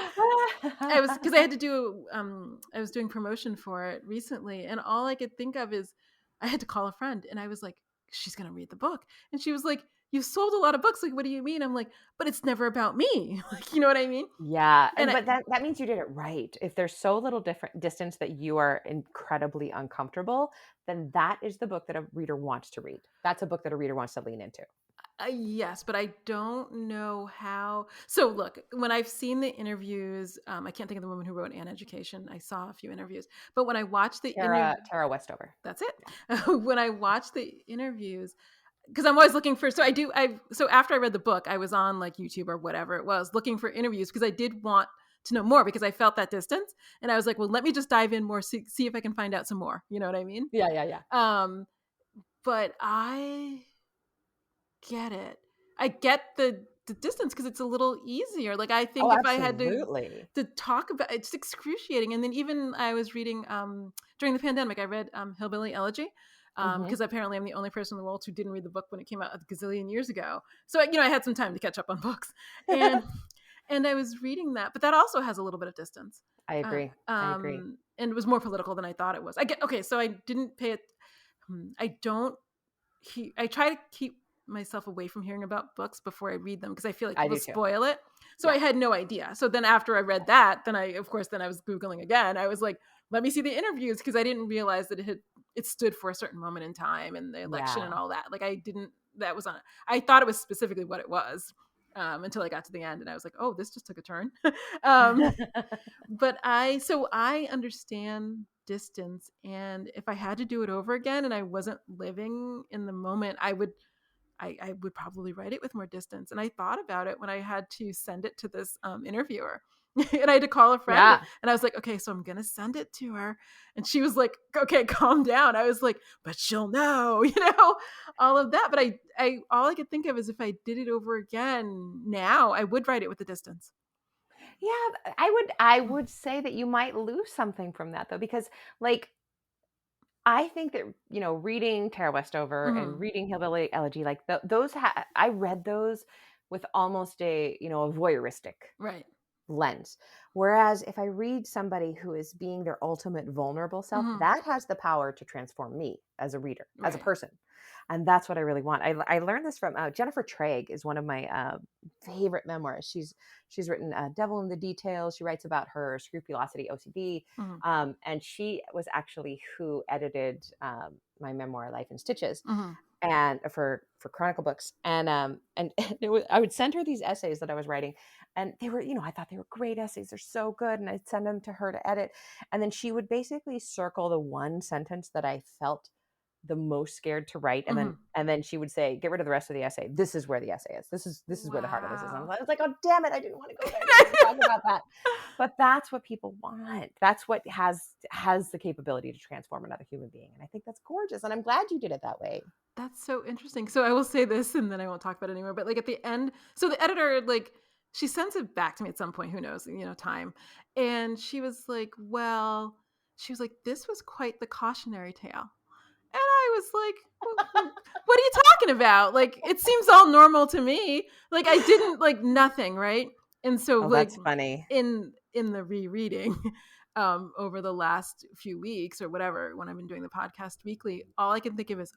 because I had to do, I was doing promotion for it recently, and all I could think of is I had to call a friend, and I was like, "She's gonna read the book," and she was like, "You sold a lot of books. Like, what do you mean?" I'm like, "But it's never about me." Like, you know what I mean? Yeah, but that means you did it right. If there's so little different distance that you are incredibly uncomfortable, then that is the book that a reader wants to read. That's a book that a reader wants to lean into. Yes, but I don't know how. So look, when I've seen the interviews, I can't think of the woman who wrote An Education. I saw a few interviews, but when I watched the interview, Tara Westover. that's it. Yeah. When I watched the interviews, because I'm always looking for, so after I read the book, I was on like YouTube or whatever it was looking for interviews because I did want to know more because I felt that distance. And I was like, well, let me just dive in more, see if I can find out some more. You know what I mean? Yeah. But I get it. I get the distance because it's a little easier. Like I think if I had to talk about it's excruciating. And then even I was reading during the pandemic, I read Hillbilly Elegy. Because apparently I'm the only person in the world who didn't read the book when it came out a gazillion years ago. So I had some time to catch up on books, and I was reading that, but that also has a little bit of distance. I agree. And it was more political than I thought it was. So I didn't pay it. I try to keep myself away from hearing about books before I read them because I feel like people spoil it. So I had no idea. So then after I read that, then I was Googling again. I was like, let me see the interviews because I didn't realize that it stood for a certain moment in time and the election and all that. Like I thought it was specifically what it was until I got to the end and I was like, oh, this just took a turn. But I understand distance, and if I had to do it over again and I wasn't living in the moment, I would probably write it with more distance. And I thought about it when I had to send it to this interviewer. And I had to call a friend and I was like, okay, so I'm going to send it to her. And she was like, okay, calm down. I was like, but she'll know, all of that. But all I could think of is if I did it over again now, I would write it with the distance. Yeah, I would say that you might lose something from that though, because like, I think that, reading Tara Westover and reading Hillbilly Elegy, like those, I read those with almost a voyeuristic lens. Whereas if I read somebody who is being their ultimate vulnerable self, that has the power to transform me as a reader, as a person. And that's what I really want. I learned this from Jennifer Traig is one of my favorite memoirs. She's written Devil in the Details. She writes about her scrupulosity, OCD. And she was actually who edited my memoir, Life in Stitches, and for Chronicle Books. And I would send her these essays that I was writing. And they were, I thought they were great essays. They're so good. And I'd send them to her to edit. And then she would basically circle the one sentence that I felt the most scared to write, and then she would say, get rid of the rest of the essay. This is where the essay is. This is where the heart of this is. And I was like, oh damn it, I didn't want to go there. I didn't talk about that. But that's what people want. That's what has the capability to transform another human being. And I think that's gorgeous. And I'm glad you did it that way. That's so interesting. So I will say this, and then I won't talk about it anymore. But like at the end, so the editor, like, she sends it back to me at some point. Who knows? Time. And she was like, this was quite the cautionary tale. And I was like, what are you talking about? Like, it seems all normal to me. Like, I didn't like nothing, right? And so that's funny. In the rereading over the last few weeks or whatever, when I've been doing the podcast weekly, all I can think of is,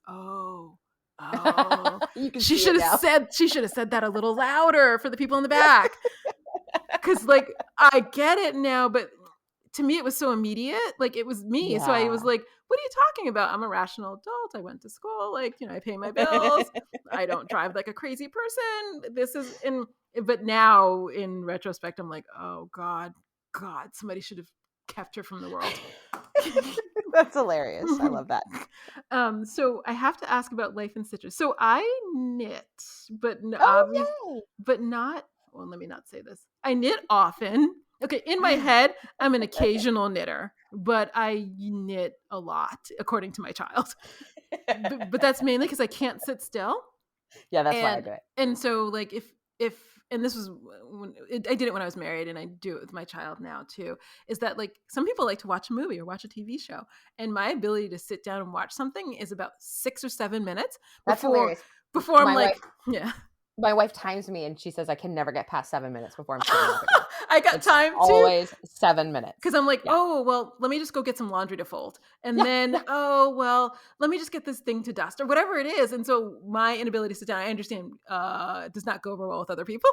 she should have said that a little louder for the people in the back. Because like, I get it now, but to me, it was so immediate. Like, it was me. Yeah. So I was like, what are you talking about? I'm a rational adult. I went to school. Like, I pay my bills. I don't drive like a crazy person. But now in retrospect, I'm like, oh God, somebody should have kept her from the world. That's hilarious. I love that. So I have to ask about Life in Stitches. So I knit, but but not, well, let me not say this. I knit often. Okay, in my head, I'm an occasional knitter, but I knit a lot, according to my child. But that's mainly because I can't sit still. Yeah, that's why I do it. And so, like, and this was I did it when I was married, and I do it with my child now too. Is that like some people like to watch a movie or watch a TV show, and my ability to sit down and watch something is about 6 or 7 minutes. That's hilarious. Before I'm like, yeah. My wife times me and she says I can never get past 7 minutes before I'm sitting up again. I got time too. Always 7 minutes. Because I'm like, oh, well, let me just go get some laundry to fold. And then, oh, well, let me just get this thing to dust or whatever it is. And so my inability to sit down, I understand, does not go over well with other people.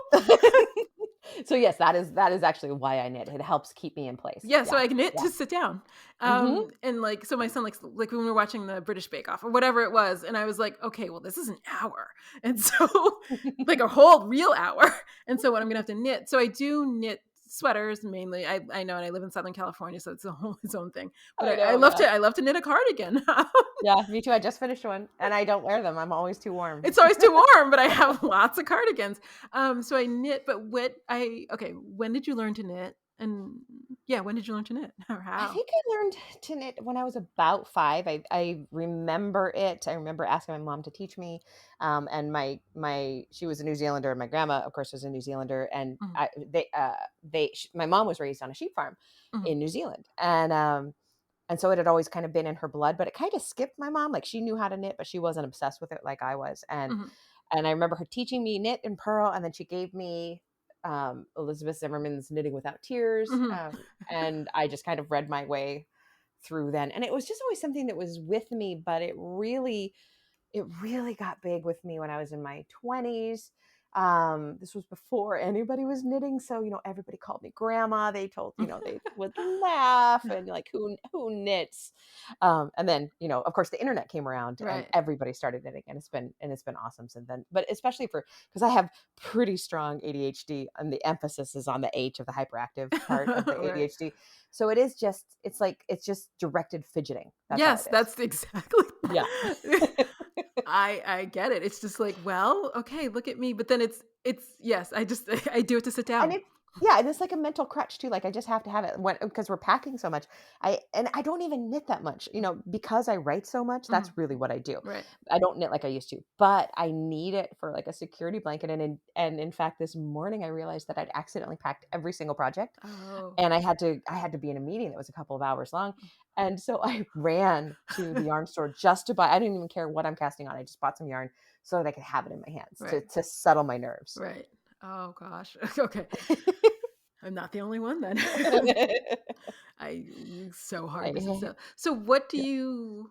So yes, that is actually why I knit. It helps keep me in place. Yeah, so Yeah. I knit Yeah. to sit down. Mhm. And like, so my son likes, like when we were watching the British Bake Off or whatever it was, and I was like, okay, well, this is an hour. And so like a whole real hour. And so what I'm gonna have to knit. So I do knit sweaters mainly. I know, and I live in Southern California, so it's a whole its own thing. But I I know, love yeah. to knit a cardigan. Yeah, me too. I just finished one and I don't wear them. I'm always too warm. It's always too warm, but I have lots of cardigans. So I knit, but when did you learn to knit? And yeah, when did you learn to knit or I how? think I learned to knit when I was about 5. I remember it. I remember asking my mom to teach me. And my she was a New Zealander, and my grandma, of course, was a New Zealander. And Mhm, my mom was raised on a sheep farm mhm, in New Zealand, and so it had always kind of been in her blood. But it kind of skipped my mom. Like she knew how to knit, but she wasn't obsessed with it like I was. mhm. And I remember her teaching me knit and purl, and then she gave me Elizabeth Zimmerman's Knitting Without Tears, Mhm. and I just kind of read my way through then. And it was just always something that was with me, but it really got big with me when I was in my 20s. This was before anybody was knitting, so everybody called me grandma. They told, they would laugh and like, who knits? And then, of course, the internet came around and Right. everybody started knitting, and it's been awesome since then. But especially because I have pretty strong ADHD, and the emphasis is on the H of the hyperactive part of the Right. ADHD. So it's just directed fidgeting. That's all Yes, it is. that's exactly. Yeah. I get it. It's just like, well, okay, look at me. But then it's yes, I just I do it to sit And down. and it's like a mental crutch too. Like I just have to have it because we're packing so much. I don't even knit that much, because I write so much. Mm-hmm. That's really what I do. Right. I don't knit like I used to, but I need it for like a security blanket. And in fact, this morning I realized that I'd accidentally packed every single project, Oh. and I had to be in a meeting that was a couple of hours long, and so I ran to the yarn store just to buy. I didn't even care what I'm casting on. I just bought some yarn so that I could have it in my hands to Right. to settle my nerves. Right. Oh gosh. Okay. I'm not the only one then. I so hard to sit I still. So what do you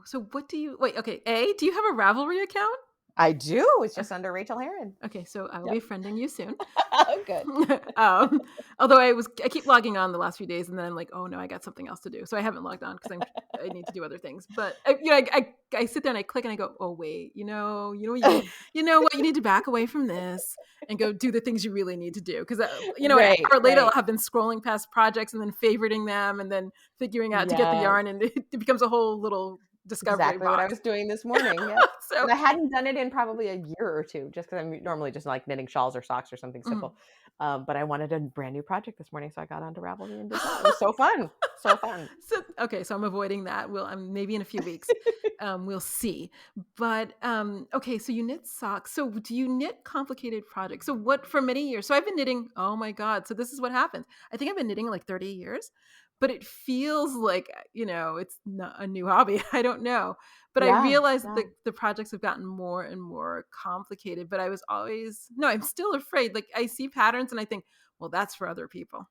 so what do you wait, okay. Do you have a Ravelry account? I do. It's Uh, just under Rachael Herron. Okay, so I will Yep. be friending you soon. Oh, good. um, although I keep logging on the last few days, and then I'm like, oh no, I got something else to do, so I haven't logged on because I need to do other things. But I sit there and I click and I go, oh wait, what you need to back away from this and go do the things you really need to do because an Right, hour later I'll right. have been scrolling past projects and then favoriting them and then figuring out to get the Yes. yarn, and it becomes a whole little discovery Exactly what I box. was doing this morning. Yep. So And I hadn't done it in probably a year or two, just because I'm normally just like knitting shawls or socks or something mhm. simple. But I wanted a brand new project this morning, so I got onto Ravelry and did that. It was so fun. So fun. So I'm avoiding that. Maybe in a few weeks, we'll see. But okay, so you knit socks. So do you knit complicated projects? So what for many years? So I've been knitting. Oh my god! So this is what happens. I think I've been knitting like 30 years, but it feels like it's not a new hobby. I don't know, but I Yeah. realized that Yeah. the projects have gotten more and more complicated. But I was always no. I'm still afraid. Like I see patterns and I think, well, that's for other people.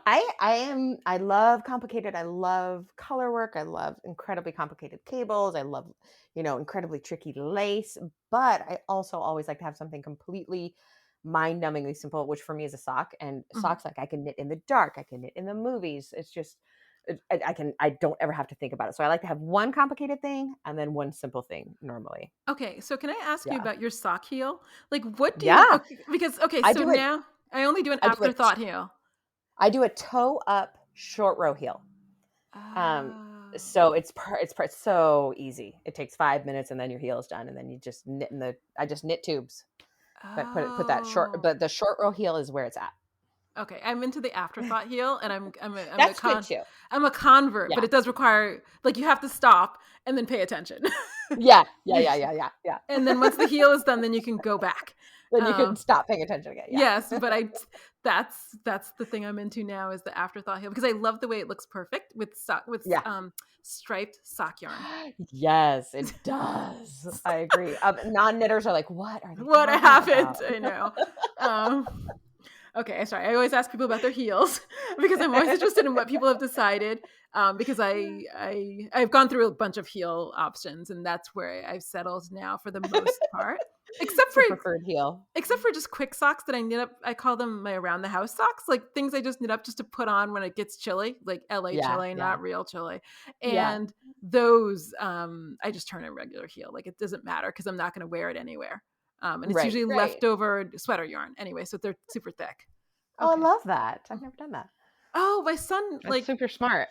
I love complicated. I love color work. I love incredibly complicated cables. I love, incredibly tricky lace. But I also always like to have something completely mind-numbingly simple, which for me is a sock. And Mhm. socks, like I can knit in the dark. I can knit in the movies. It's just I don't ever have to think about it. So I like to have one complicated thing and then one simple thing normally. Okay, so can I ask you Yeah. about your sock heel? Like, what do you? Yeah. Okay, because okay, I so do it. now I only do an I do a afterthought heel. I do a toe up short row heel. Um, Oh, so it's so easy. It takes 5 minutes and then your heel is done. And then you just knit I just knit tubes, but put that short, oh. but the short row heel is where it's at. Okay, I'm into the afterthought heel, and That's good too. I'm a convert, but Yeah. it does require like you have to stop and then pay attention. Yeah. Yeah. Yeah. Yeah. Yeah. Yeah. And then once the heel is done, then you can go back. Then you can Um, stop paying attention again. Yeah. Yes, but that's the thing I'm into now is the afterthought heel because I love the way it looks perfect with Yeah. striped sock yarn. Yes, it does. I agree. Non-knitters are like, what are they What talking happened? about? I know. Um, Okay, sorry. I always ask people about their heels because I'm always interested in what people have decided. Because I've gone through a bunch of heel options, and that's where I've settled now for the most part. Except It's for your preferred heel. just quick socks that I knit up. I call them my around the house socks, like things I just knit up just to put on when it gets chilly, like LA Yeah, chilly, yeah, not real chilly. yeah. And those, I just turn a regular heel. Like it doesn't matter because I'm not going to wear it anywhere. And it's Right, usually right. leftover sweater yarn anyway, so they're super thick. Oh, I Okay. love that. I've never done that. Oh, my son, That's like, super smart.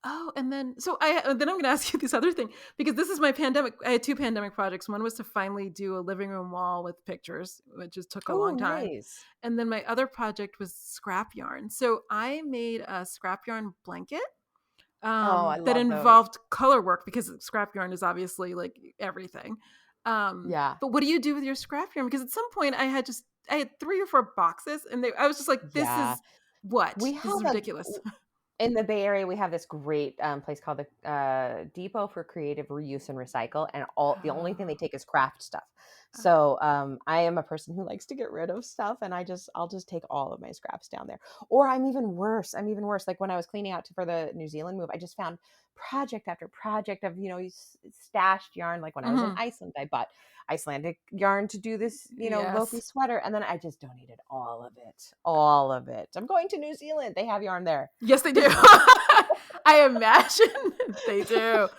oh, and then then I'm going to ask you this other thing because this is my pandemic. I had two pandemic projects. One was to finally do a living room wall with pictures, which just took a Oh, long time. nice. And then my other project was scrap yarn. So I made a scrap yarn blanket Oh, I that love those. involved color work because scrap yarn is obviously like everything. Yeah, But what do you do with your scrap yarn? Because at some point I had 3 or 4 boxes, and I was just like, this yeah. is what? We This is have ridiculous. in the Bay Area, we have this great place called the Depot for Creative Reuse and Recycle, and the only thing they Oh, take is craft stuff. oh. So I am a person who likes to get rid of stuff, and I'll just take all of my scraps down there. Or I'm even worse. I'm even worse. Like when I was cleaning out for the New Zealand move, I just found project after project of stashed yarn. Like when I was in Mhm. Iceland, I bought Icelandic yarn to do this Lofi Yes. sweater, and then I just donated all of it, all of it. I'm going to New Zealand. They have yarn there. Yes, they do. I imagine they do.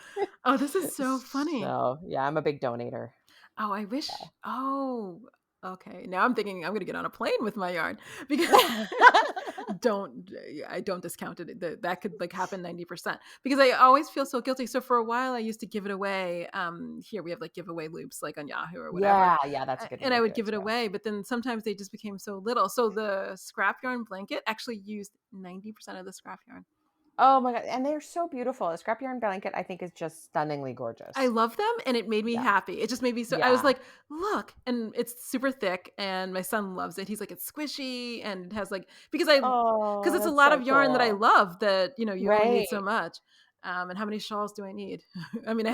Oh, this is so funny. So yeah, I'm a big donator. Oh, I wish. Oh, okay. Now I'm thinking I'm going to get on a plane with my yarn because don't I don't discount it. That could like happen 90% because I always feel so guilty. So for a while I used to give it away. Here we have like giveaway loops like on Yahoo or whatever. Yeah, yeah, that's a good way And I to do would it give it too. away, but then sometimes they just became so little. So the scrap yarn blanket actually used 90% of the scrap yarn. Oh my god, and they're so beautiful. A scrap yarn blanket, I think, is just stunningly I gorgeous. love them, and it made me Yeah, happy. It just made me so I was yeah. like, "Look," and it's super thick, and my son loves it. He's like, "It's squishy," and it has like because Oh, it's a that's lot so of yarn that I cool. love that, you only need so Right. much. And how many shawls do I need? I mean, I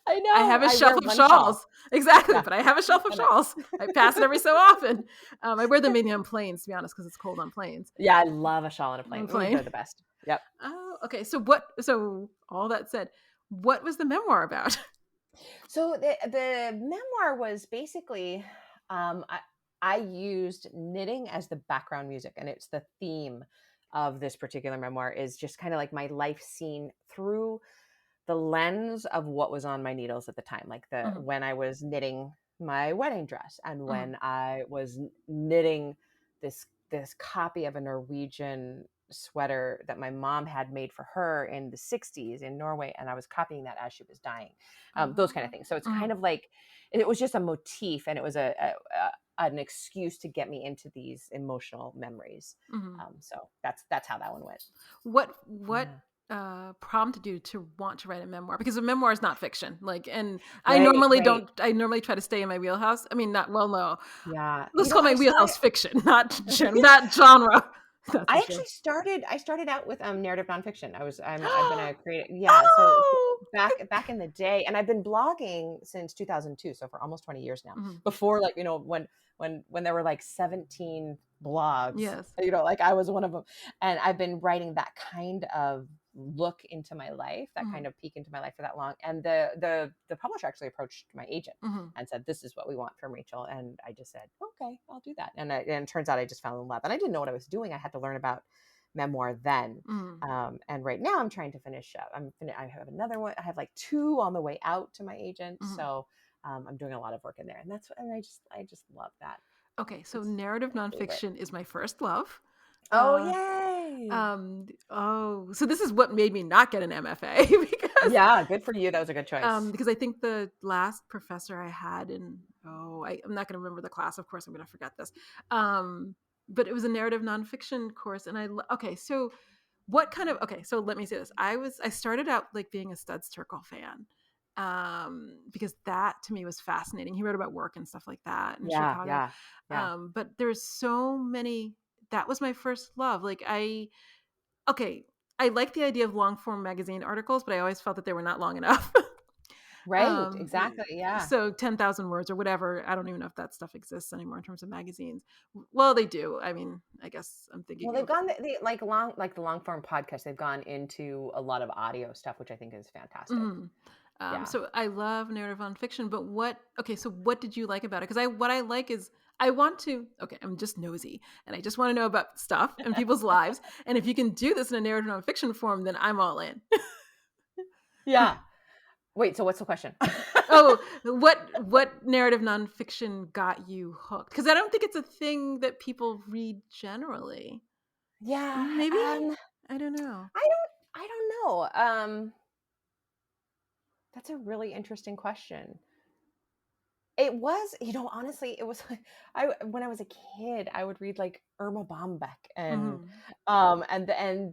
I know. have a I wear shelf of one shawl. shawls. Exactly, Yeah, but I have a shelf of and shawls. I pass it every so often. I wear them mainly on planes, to be honest, because it's cold on planes. yeah, I love a shawl and a On plane. plane. They're the best. Yep. Oh, okay. So all that said, what was the memoir about? So the memoir was basically, I used knitting as the background music, and it's the theme of this particular memoir is just kind of like my life scene through the lens of what was on my needles at the time, like the Mhm, when I was knitting my wedding dress, and mhm, when I was knitting this copy of a Norwegian sweater that my mom had made for her in the 60s in Norway, and I was copying that as she was dying. Those kind of things. So it's kind mhm, of like it was just a motif, and it was an excuse to get me into these emotional memories. mhm. So that's how that one went. What Yeah. prompted you to want to write a memoir? Because a memoir is not fiction. Like, and I Right, normally right. don't. I normally try to stay in my wheelhouse. I mean, not well. No, Yeah. let's call my I started wheelhouse fiction, not genre. That's I for sure. actually started out with narrative nonfiction. I've been a creative, yeah. So Oh. back in the day, and I've been blogging since 2002, so for almost 20 years now. Mhm. Before, like, when there were like 17 blogs, Yes. like I was one of them, and I've been writing that kind of look into my life, that kind Mhm, of peek into my life for that long. And the publisher actually approached my agent mhm, and said, "This is what we want from Rachel." And I just said, "Okay, I'll do that." And it turns out I just fell in love, and I didn't know what I was doing. I had to learn about memoir then. mhm, And right now I'm trying to finish up. I have another one. I have like two on the way out to my agent. mhm. So I'm doing a lot of work in there, and I just love that. Okay, so It's narrative my favorite. nonfiction is my first love. Oh, Uh, yay! so this is what made me not get an MFA Yeah, good for you. That was a good choice. because I think the last professor I had I'm not going to remember the class. Of course, I'm going to forget this. But it was a narrative nonfiction course, and okay. So okay? So let me say this. I started out like being a Studs Terkel fan, because that to me was fascinating. He wrote about work and stuff like that in Yeah, Chicago. yeah, yeah. But there's so many. That was my first love. Okay, I like the idea of long form magazine articles, but I always felt that they were not long enough. Right. Exactly. Yeah. So 10,000 words or whatever. I don't even know if that stuff exists anymore in terms of magazines. Well, they do. I mean, I guess I'm Well, thinking they've of gone the long form podcast. They've gone into a lot of audio stuff, which I think is fantastic. Yeah. So I love narrative nonfiction, but so what did you like about it? Because what I like is I'm just nosy and I just want to know about stuff and people's lives. And if you can do this in a narrative nonfiction form, then I'm all in. Yeah. Wait, so what's the question? Oh, what narrative nonfiction got you hooked? Because I don't think it's a thing that people read generally. Yeah. Maybe? I don't know. I don't know. That's a really interesting question. It was, honestly, it was when I was a kid, I would read like Irma Bombeck and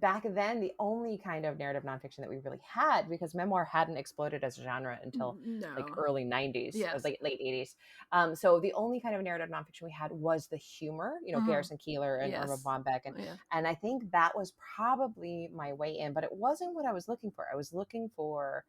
back then the only kind of narrative nonfiction that we really had, because memoir hadn't exploded as a genre until like No. early 90s or Yes. late 80s. So the only kind of narrative nonfiction we had was the humor, Garrison Keillor and Irma Yes. Bombeck. And I think that was probably my way in, but it wasn't what I was looking for. I was looking for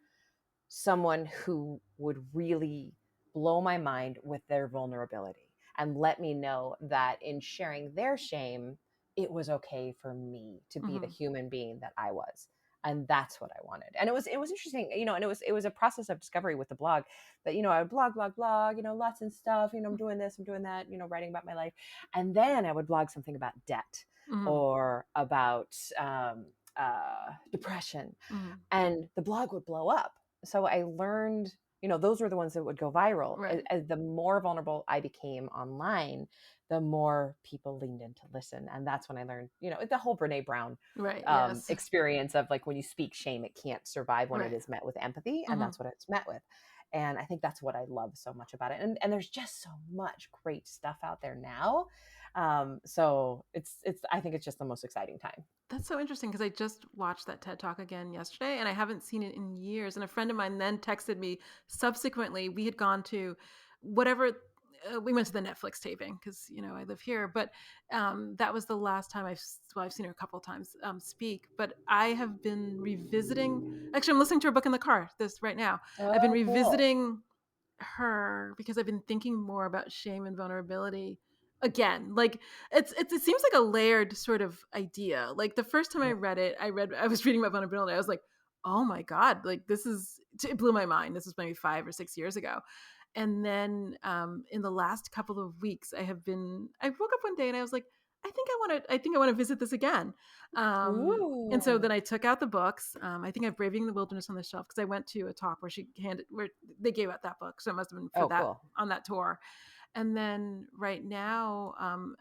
someone who would really blow my mind with their vulnerability and let me know that in sharing their shame, it was okay for me to be the human being that I was. And that's what I wanted. And it was interesting, and it was a process of discovery with the blog that, I would blog, lots and stuff, I'm doing this, I'm doing that, writing about my life. And then I would blog something about debt or about depression, and the blog would blow up. So I learned, those were the ones that would go viral. Right. As the more vulnerable I became online, the more people leaned in to listen. And that's when I learned, the whole Brene Brown experience of like, when you speak shame, it can't survive when it is met with empathy. And that's what it's met with. And I think that's what I love so much about it. And there's just so much great stuff out there now. So I think it's just the most exciting time. That's so interesting, because I just watched that TED Talk again yesterday and I haven't seen it in years. And a friend of mine then texted me subsequently. We had gone to whatever, we went to the Netflix taping because, I live here, but that was the last time I've seen her a couple of times speak. But I have been revisiting, actually I'm listening to her book in the car right now. I've been revisiting her because I've been thinking more about shame and vulnerability again. Like it seems like a layered sort of idea. Like the first time I read it, I was reading about vulnerability. I was like, oh my God, like it blew my mind. This was maybe 5 or 6 years ago. And then in the last couple of weeks, I woke up one day and I was like, I think I want to visit this again. And so then I took out the books. I think I have Braving the Wilderness on the shelf because I went to a talk where they gave out that book. So it must have been for that cool. on that tour. And then right now, I'm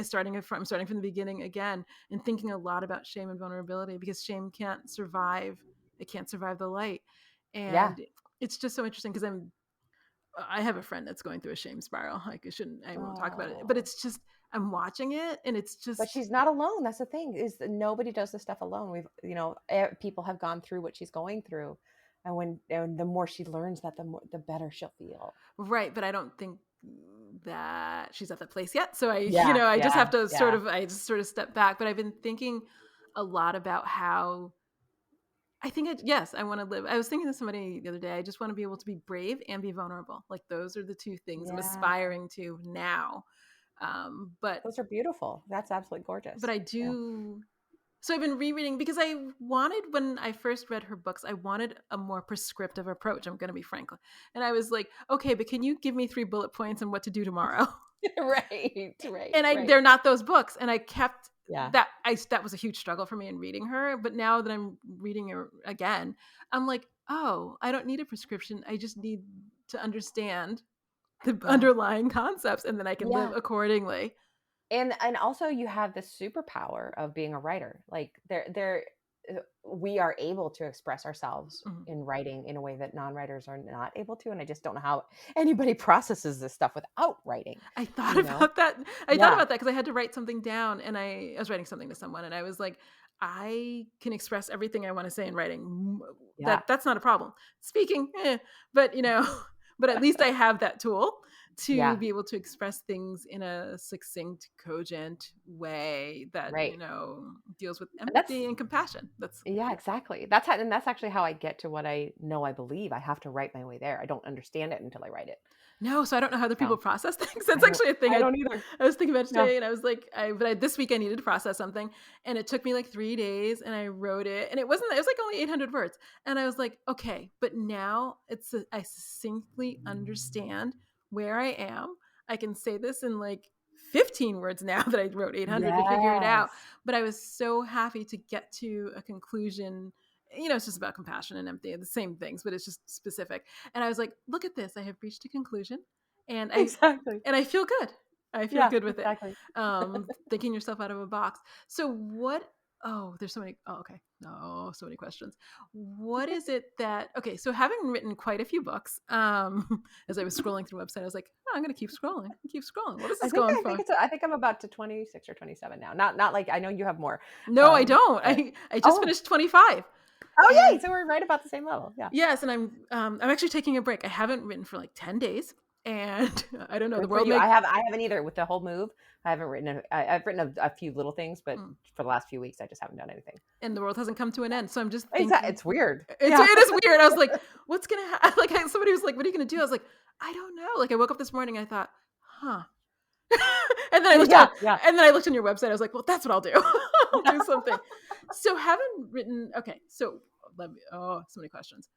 starting from the beginning again and thinking a lot about shame and vulnerability, because shame can't survive. It can't survive the light. And it's just so interesting because I have a friend that's going through a shame spiral. Like I won't talk about it, but it's just, I'm watching it and it's just. But she's not alone. That's the thing, is that nobody does this stuff alone. People have gone through what she's going through. And the more she learns that, the better she'll feel. Right. But I don't think that she's at that place yet. So I just have to sort of step back. But I've been thinking a lot about how I want to live. I was thinking to somebody the other day, I just want to be able to be brave and be vulnerable. Like those are the two things I'm aspiring to now. But those are beautiful. That's absolutely gorgeous. But I do. So I've been rereading because when I first read her books, I wanted a more prescriptive approach. I'm going to be frank. And I was like, okay, but can you give me 3 bullet points on what to do tomorrow? Right. And they're not those books. And I kept that was a huge struggle for me in reading her. But now that I'm reading her again, I'm like, oh, I don't need a prescription. I just need to understand the underlying concepts, and then I can live accordingly. And also you have the superpower of being a writer. Like we are able to express ourselves in writing in a way that non-writers are not able to. And I just don't know how anybody processes this stuff without writing. I thought about that. I thought about that because I had to write something down, and I was writing something to someone, and I was like, I can express everything I want to say in writing. That's not a problem. Speaking, but but at least I have that tool to be able to express things in a succinct, cogent way that, Right. deals with And that's, empathy and compassion. That's yeah, exactly. That's how, and that's actually how I get to what I know I believe. I have to write my way there. I don't understand it until I write it. no, so I don't know how other people So process things. That's actually a thing I don't either. I was thinking about Yeah. today, and I was like, this week I needed to process something, and it took me like 3 days, and I wrote it, and it was like only 800 words, and I was like, okay, but now I succinctly understand where I am. I can say this in like 15 words now that I wrote 800 to figure it out, Yes. but I was so happy to get to a conclusion. It's just about compassion and empathy, the same things, but it's just specific. And I was like, look at this. I have reached a conclusion, and Exactly. I feel good. I feel Yeah, good with it. exactly. Thinking yourself out of a box. So what, oh, there's so many, oh, okay. Oh, so many questions. What is it that, okay, so having written quite a few books, as I was scrolling through the website, I was like, oh, I'm going to keep scrolling. What is this going for? I think I'm about to 26 or 27 now. Not like, I know you have more. No, I don't. But, I just finished 25. oh, yay. And So we're right about the same level. Yeah. yes, and I'm actually taking a break. I haven't written for like 10 days, and I don't know, the Good for world you. makes I haven't either with the whole move. I haven't written, I've written a few little things, but for the last few weeks, I just haven't done anything. and the world hasn't come to an end. So I'm just thinking, It's weird. it is weird. I was like, what's going to happen? Like somebody was like, what are you going to do? I was like, I don't know. Like I woke up this morning, I thought, huh. And then I looked and then I looked on your website. I was like, well, that's what I'll do. I'll do something. So having written, okay. So let me, so many questions.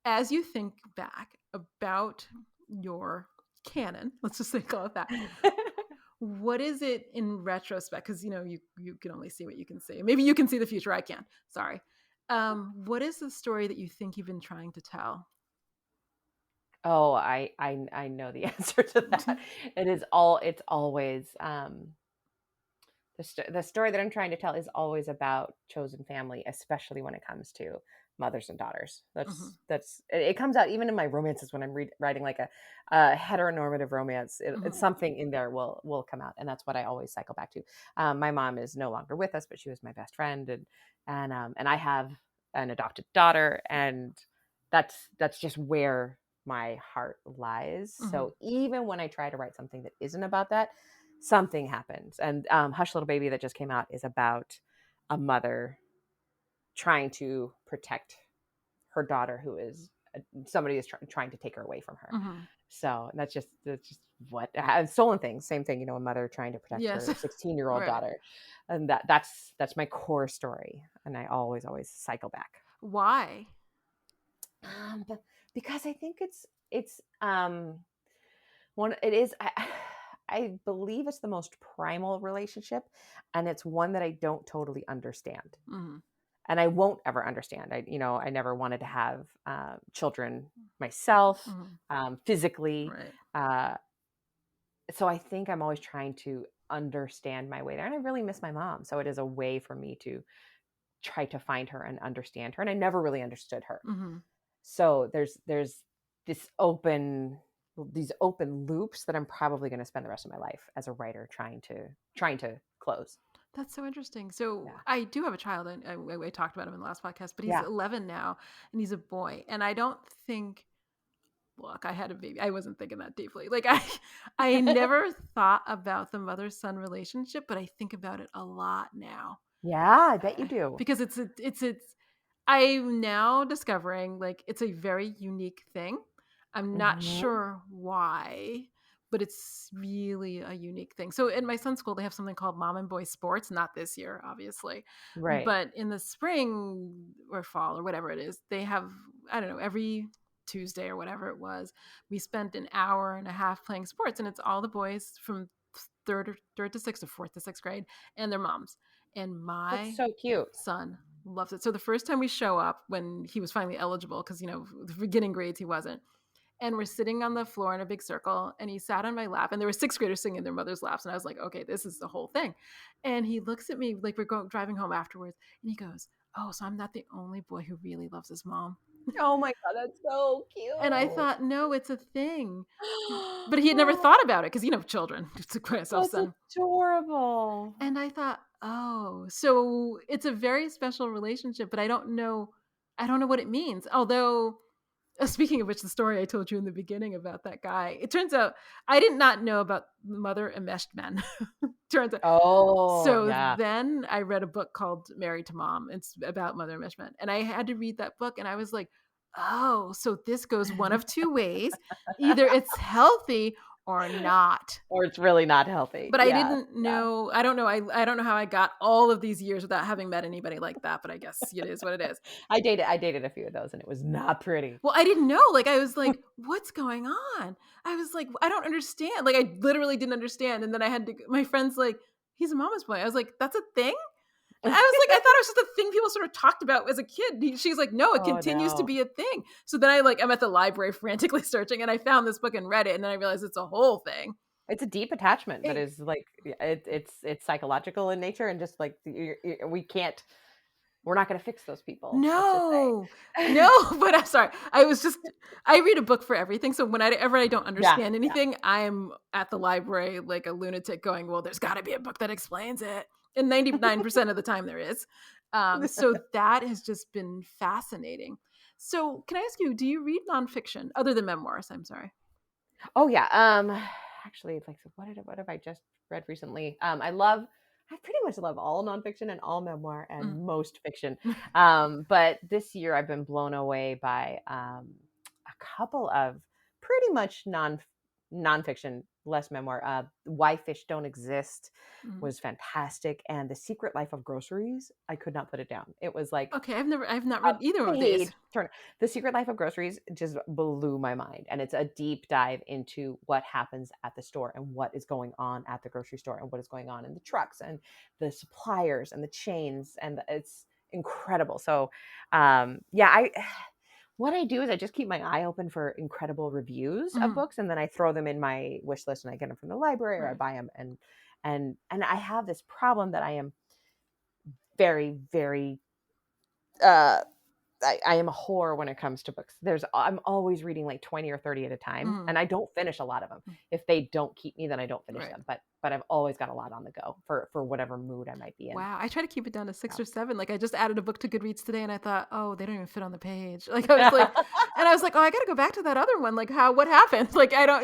As you think back about your canon, let's just call it that. What is it in retrospect? Because you can only see what you can see. Maybe you can see the future. I can't. Sorry. What is the story that you think you've been trying to tell? Oh, I know the answer to that. It's always the story that I'm trying to tell is always about chosen family, especially when it comes to mothers and daughters. That's it comes out even in my romances when I'm writing like a heteronormative romance. It's something in there will come out, and that's what I always cycle back to. My mom is no longer with us, but she was my best friend, and I have an adopted daughter, and that's just where my heart lies. So even when I try to write something that isn't about that, something happens. And Hush Little Baby that just came out is about a mother trying to protect her daughter who is somebody is trying to take her away from her. So that's just what Stolen Things, same thing, a mother trying to protect her 16-year-old daughter. And that's my core story. And I always cycle back. Why? Because I think it's one, it is, I believe it's the most primal relationship, and it's one that I don't totally understand. And I won't ever understand. I never wanted to have children myself, physically. So I think I'm always trying to understand my way there. And I really miss my mom. So it is a way for me to try to find her and understand her. And I never really understood her. So there's these open loops that I'm probably going to spend the rest of my life as a writer trying to close. That's so interesting. So I do have a child, and I talked about him in the last podcast, but he's 11 now, and he's a boy. And I don't think, look, I had a baby. I wasn't thinking that deeply. Like I never thought about the mother-son relationship, but I think about it a lot now. Yeah, I bet you do. Because I'm now discovering like it's a very unique thing. I'm not sure why, but it's really a unique thing. So in my son's school, they have something called Mom and Boy Sports, not this year, obviously. Right. But in the spring or fall or whatever it is, they have, I don't know, every Tuesday or whatever it was, we spent an hour and a half playing sports, and it's all the boys from third to sixth or fourth to sixth grade and their moms. And That's so cute. son loves it. So the first time we show up, when he was finally eligible, because the beginning grades he wasn't, and we're sitting on the floor in a big circle, and he sat on my lap, and there were sixth graders sitting in their mother's laps, and I was like, okay, this is the whole thing. And he looks at me like we're driving home afterwards, and he goes, oh, so I'm not the only boy who really loves his mom. Oh my God, that's so cute. And I thought, no, it's a thing. But he had never thought about it, because children. That's adorable. And I thought, oh, so it's a very special relationship, but I don't know what it means. Although Speaking of which, the story I told you in the beginning about that guy, it turns out I did not know about mother enmeshed men. Turns out. Oh, So yeah. then I read a book called Married to Mom. It's about mother enmeshed men. And I had to read that book and I was like, oh, so this goes one of two ways. Either it's healthy or not. Or it's really not healthy. But I Yeah. didn't know. I don't know. I don't know how I got all of these years without having met anybody like that. But I guess it is what it is. I dated a few of those and it was not pretty. Well, I didn't know. Like, I was like, what's going on? I was like, I don't understand. Like, I literally didn't understand. And then I had to, my friend's like, he's a mama's boy. I was like, that's a thing? And I was like, I thought it was just a thing people sort of talked about as a kid. She's like, no, it Oh, continues to no. be a thing. So then I'm at the library frantically searching and I found this book and read it. And then I realized it's a whole thing. It's a deep attachment that is like, it's psychological in nature and just like, we're not going to fix those people. No, but I'm sorry. I read a book for everything. So whenever I don't understand anything, I'm at the library like a lunatic going, well, there's got to be a book that explains it. And 99% of the time there is. So that has just been fascinating. So can I ask you, do you read nonfiction other than memoirs? I'm sorry. Oh yeah. Actually, like, what have I just read recently? I pretty much love all nonfiction and all memoir and most fiction. But this year I've been blown away by a couple of pretty much nonfiction, less memoir. Why Fish Don't Exist was fantastic, and The Secret Life of Groceries, I could not put it down. It was like, okay, I've not read either of these. The Secret Life of Groceries just blew my mind, and it's a deep dive into what happens at the store and what is going on at the grocery store and what is going on in the trucks and the suppliers and the chains, and it's incredible. So what I do is I just keep my eye open for incredible reviews of books, and then I throw them in my wish list and I get them from the library or I buy them. And I have this problem that I am very, very, I am a whore when it comes to books. I'm always reading like 20 or 30 at a time, and I don't finish a lot of them. If they don't keep me, then I don't finish them. But I've always got a lot on the go for whatever mood I might be in. Wow. I try to keep it down to 6 or 7. Like, I just added a book to Goodreads today and I thought, oh, they don't even fit on the page. Like, I was like, and I was like, oh, I got to go back to that other one. Like, what happened? Like, I don't,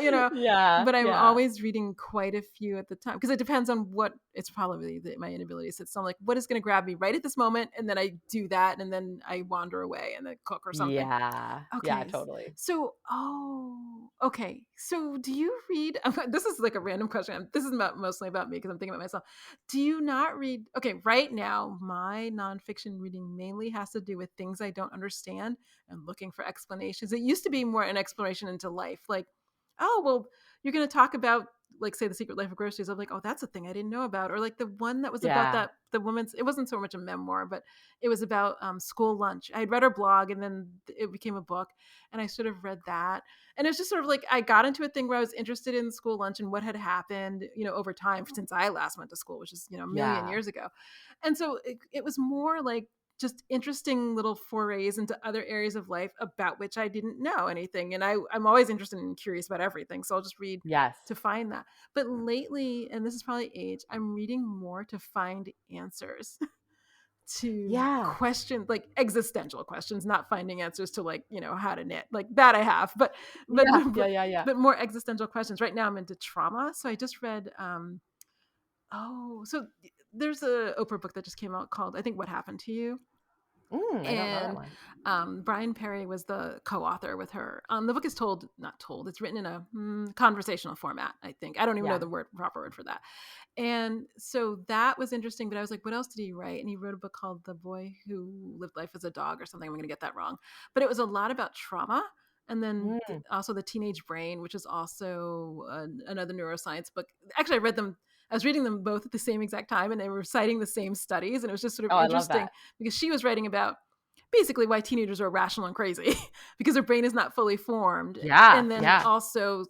but I'm always reading quite a few at the time because it depends on it's probably my inability to sit still. I'm like, what is going to grab me right at this moment? And then I do that and then I wander away and then cook or something. Yeah. Okay. Yeah, totally. So, okay. So do you read, this is like a random question. This is mostly about me because I'm thinking about myself. Do you not read? Okay, right now, my nonfiction reading mainly has to do with things I don't understand and looking for explanations. It used to be more an exploration into life. Like, oh, well, you're going to talk about, like, say, The Secret Life of Groceries. I'm like, oh, that's a thing I didn't know about. Or like the one that was about the woman's, it wasn't so much a memoir, but it was about school lunch. I had read her blog and then it became a book and I sort of read that. And it was just sort of like, I got into a thing where I was interested in school lunch and what had happened, over time since I last went to school, which is, a million years ago. And so it was more like just interesting little forays into other areas of life about which I didn't know anything. And I'm always interested and curious about everything. So I'll just read to find that. But lately, and this is probably age, I'm reading more to find answers to questions, like existential questions, not finding answers to, like, how to knit, like that I have, but more existential questions. Right now I'm into trauma. So I just read, so there's a Oprah book that just came out called, I think, What Happened to You? I don't know that one. Brian Perry was the co-author with her. The book is it's written in a conversational format, I think. I don't even know the proper word for that. And so that was interesting, but I was like, what else did he write? And he wrote a book called The Boy Who Lived Life as a Dog or something. I'm going to get that wrong. But it was a lot about trauma. And then also The Teenage Brain, which is also another neuroscience book. Actually, I was reading them both at the same exact time and they were citing the same studies. And it was just sort of interesting because she was writing about basically why teenagers are irrational and crazy because their brain is not fully formed. And then also,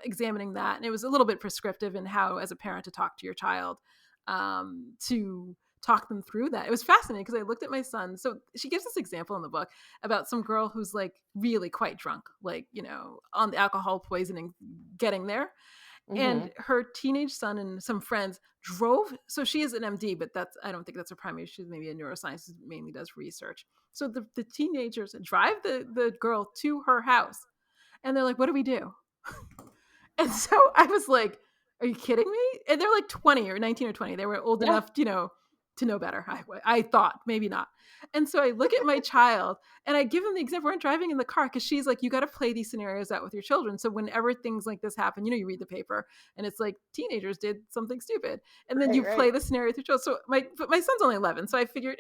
examining that. And it was a little bit prescriptive in how, as a parent, to talk to your child, to talk them through that. It was fascinating because I looked at my son. So she gives this example in the book about some girl who's like really quite drunk, like, on the alcohol poisoning, getting there. And her teenage son and some friends drove. So she is an MD, but I don't think that's her primary. She's maybe a neuroscience, mainly does research. So the teenagers drive the girl to her house, and they're like, "What do we do?" And so I was like, "Are you kidding me?" And they're like 20 or 19 or 20. They were old enough, to know better. I thought, maybe not. And so I look at my child and I give him the example. We're driving in the car because she's like, you got to play these scenarios out with your children. So whenever things like this happen, you read the paper and it's like teenagers did something stupid. And then you play the scenario with your children. So my son's only 11. So I figured,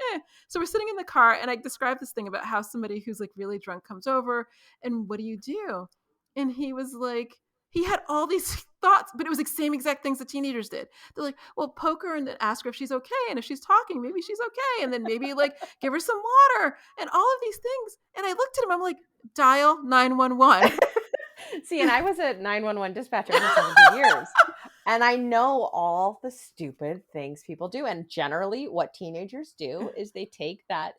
So we're sitting in the car and I described this thing about how somebody who's like really drunk comes over and what do you do? And he was like, he had all these thoughts, but it was the same exact things the teenagers did. They're like, well, poke her and then ask her if she's okay. And if she's talking, maybe she's okay. And then maybe like give her some water and all of these things. And I looked at him, I'm like, dial 911. See, and I was a 911 dispatcher for 17 years. And I know all the stupid things people do. And generally what teenagers do is they take that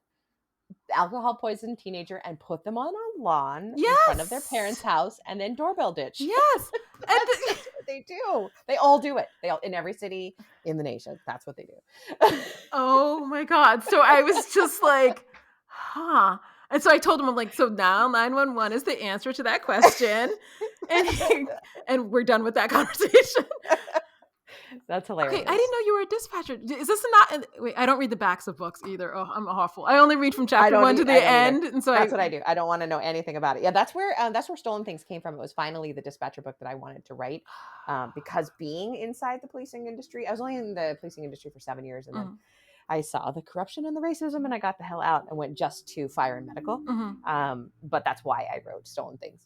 alcohol poisoned teenager and put them on a lawn in front of their parents' house and then doorbell ditch. Yes. And that's what they do. They all do it. They all, in every city in the nation. That's what they do. Oh my God. So I was just like, huh. And so I told him, I'm like, so now 911 is the answer to that question. And we're done with that conversation. That's hilarious. Okay, I didn't know you were a dispatcher. Is this not? Wait, I don't read the backs of books either. Oh, I'm awful. I only read from chapter 1 to the end, and so that's what I do. I don't want to know anything about it. Yeah, that's where Stolen Things came from. It was finally the dispatcher book that I wanted to write, because being inside the policing industry, I was only in the policing industry for 7 years, and then I saw the corruption and the racism, and I got the hell out and went just to fire and medical. But that's why I wrote Stolen Things.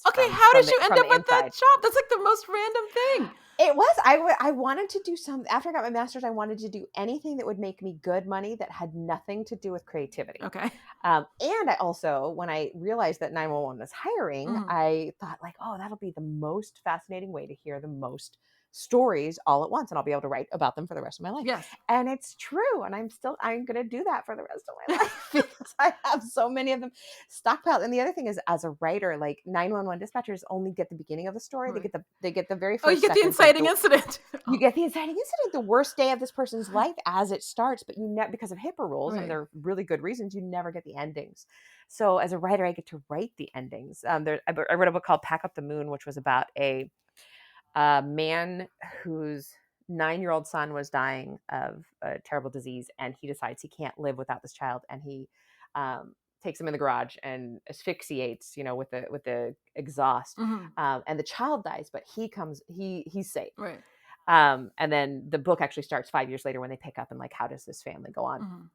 Okay, how did you end up with that job? That's like the most random thing. It was. I wanted to do after I got my master's, I wanted to do anything that would make me good money that had nothing to do with creativity. Okay. And I also, when I realized that 911 was hiring, I thought like, oh, that'll be the most fascinating way to hear the most stories all at once, and I'll be able to write about them for the rest of my life. Yes. And it's true. And I'm going to do that for the rest of my life because I have so many of them stockpiled. And the other thing is, as a writer, like 911 dispatchers only get the beginning of the story. Right. They get the very first. Oh, you get the inciting incident. You get the inciting incident, the worst day of this person's life as it starts, but because of HIPAA rules, and they're really good reasons, you never get the endings. So as a writer, I get to write the endings. I wrote a book called Pack Up the Moon, which was about a man whose 9-year-old son was dying of a terrible disease, and he decides he can't live without this child, and he takes him in the garage and asphyxiates, with the exhaust, and the child dies, but he's safe. Right. And then the book actually starts 5 years later when they pick up and like, how does this family go on?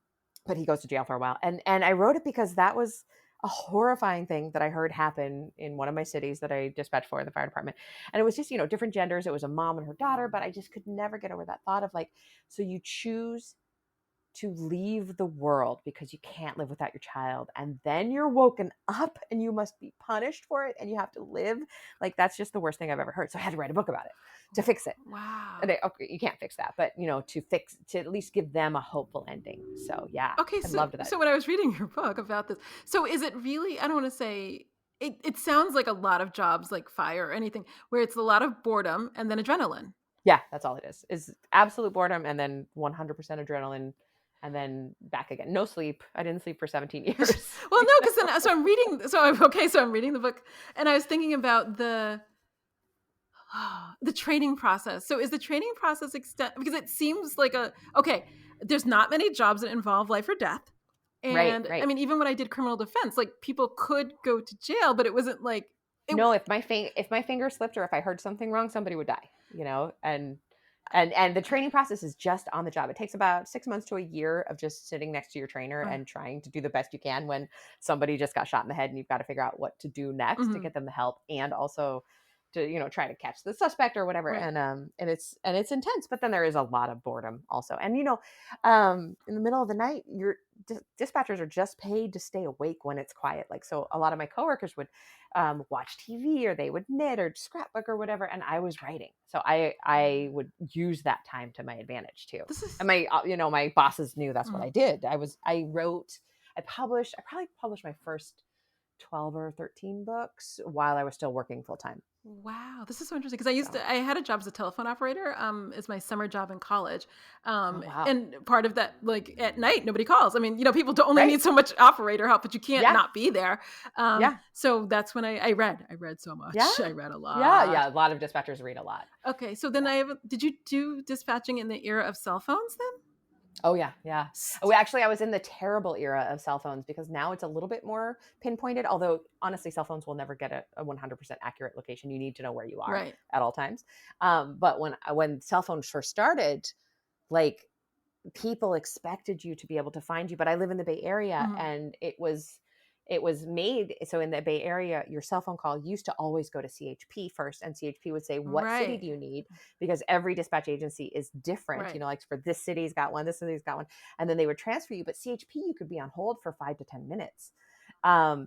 But he goes to jail for a while, and I wrote it because that was a horrifying thing that I heard happen in one of my cities that I dispatched for in the fire department. And it was just, different genders. It was a mom and her daughter, but I just could never get over that thought of like, so you choose to leave the world because you can't live without your child. And then you're woken up and you must be punished for it and you have to live. Like, that's just the worst thing I've ever heard. So I had to write a book about it to fix it. Wow. And you can't fix that, but to at least give them a hopeful ending. So yeah. Okay. I loved that. So when I was reading your book about this, so is it really, I don't want to say, it sounds like a lot of jobs like fire or anything where it's a lot of boredom and then adrenaline. Yeah, that's all it is absolute boredom and then 100% adrenaline. And then back again. No sleep. I didn't sleep for 17 years. Well, no, because then I'm reading the book, and I was thinking about the training process. So is the training process because it seems like there's not many jobs that involve life or death. And right. I mean, even when I did criminal defense, like people could go to jail, but it wasn't like no. If my finger slipped or if I heard something wrong, somebody would die. And the training process is just on the job. It takes about 6 months to a year of just sitting next to your trainer and trying to do the best you can when somebody just got shot in the head and you've got to figure out what to do next to get them the help and also to try to catch the suspect or whatever. Right. And it's intense, but then there is a lot of boredom also. And in the middle of the night, your dispatchers are just paid to stay awake when it's quiet. Like, so a lot of my coworkers would watch TV or they would knit or scrapbook or whatever, and I was writing. So I would use that time to my advantage too. And my bosses knew that's what I did. I probably published my first 12 or 13 books while I was still working full time. Wow, this is so interesting because I had a job as a telephone operator as my summer job in college. Oh, wow. And part of that, like at night, nobody calls. I mean, people don't only need so much operator help, but you can't not be there. So that's when I read so much. Yeah. I read a lot. Yeah. A lot of dispatchers read a lot. Okay. So then did you do dispatching in the era of cell phones then? Oh, yeah. Yeah. I was in the terrible era of cell phones because now it's a little bit more pinpointed. Although, honestly, cell phones will never get a 100% accurate location. You need to know where you are at all times. But when cell phones first started, like people expected you to be able to find you. But I live in the Bay Area and it was made so in the Bay Area, your cell phone call used to always go to CHP first, and CHP would say, what city do you need? Because every dispatch agency is different. Like for this city's got one, this city's got one, and then they would transfer you. But CHP, you could be on hold for 5 to 10 minutes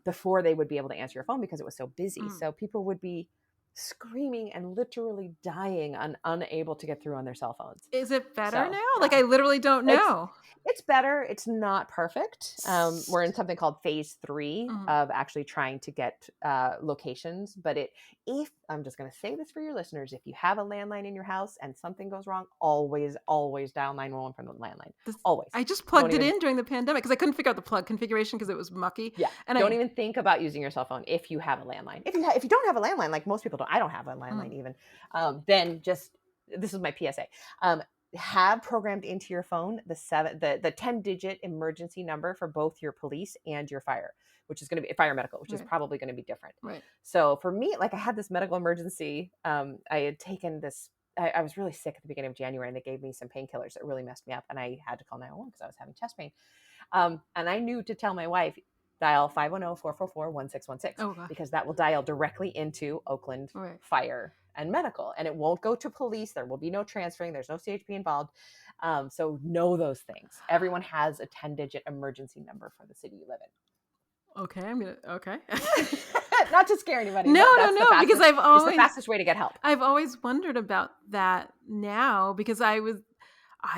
before they would be able to answer your phone because it was so busy. So people would be screaming and literally dying unable to get through on their cell phones. Is it better now? Like I literally don't know. It's better. It's not perfect. We're in something called phase 3 of actually trying to get locations. But if I'm just going to say this for your listeners, if you have a landline in your house and something goes wrong, always dial 911 from the landline. Always. I just plugged it in during the pandemic because I couldn't figure out the plug configuration because it was mucky. Yeah. And don't even think about using your cell phone if you have a landline. If you don't have a landline, like most people don't, I don't have a landline even, then this is my PSA. Have programmed into your phone the 10-digit emergency number for both your police and your fire, which is going to be fire medical, which is probably going to be different. So for me, like I had this medical emergency. I had taken this, I was really sick at the beginning of January and they gave me some painkillers that really messed me up. And I had to call 911 because I was having chest pain. And I knew to tell my wife, dial 510-444-1616 because that will dial directly into Oakland Fire and Medical, and it won't go to police. There will be no transferring. There's no CHP involved. So know those things. Everyone has a 10-digit emergency number for the city you live in. Okay. Not to scare anybody. No, because it's the fastest way to get help. I've always wondered about that now because I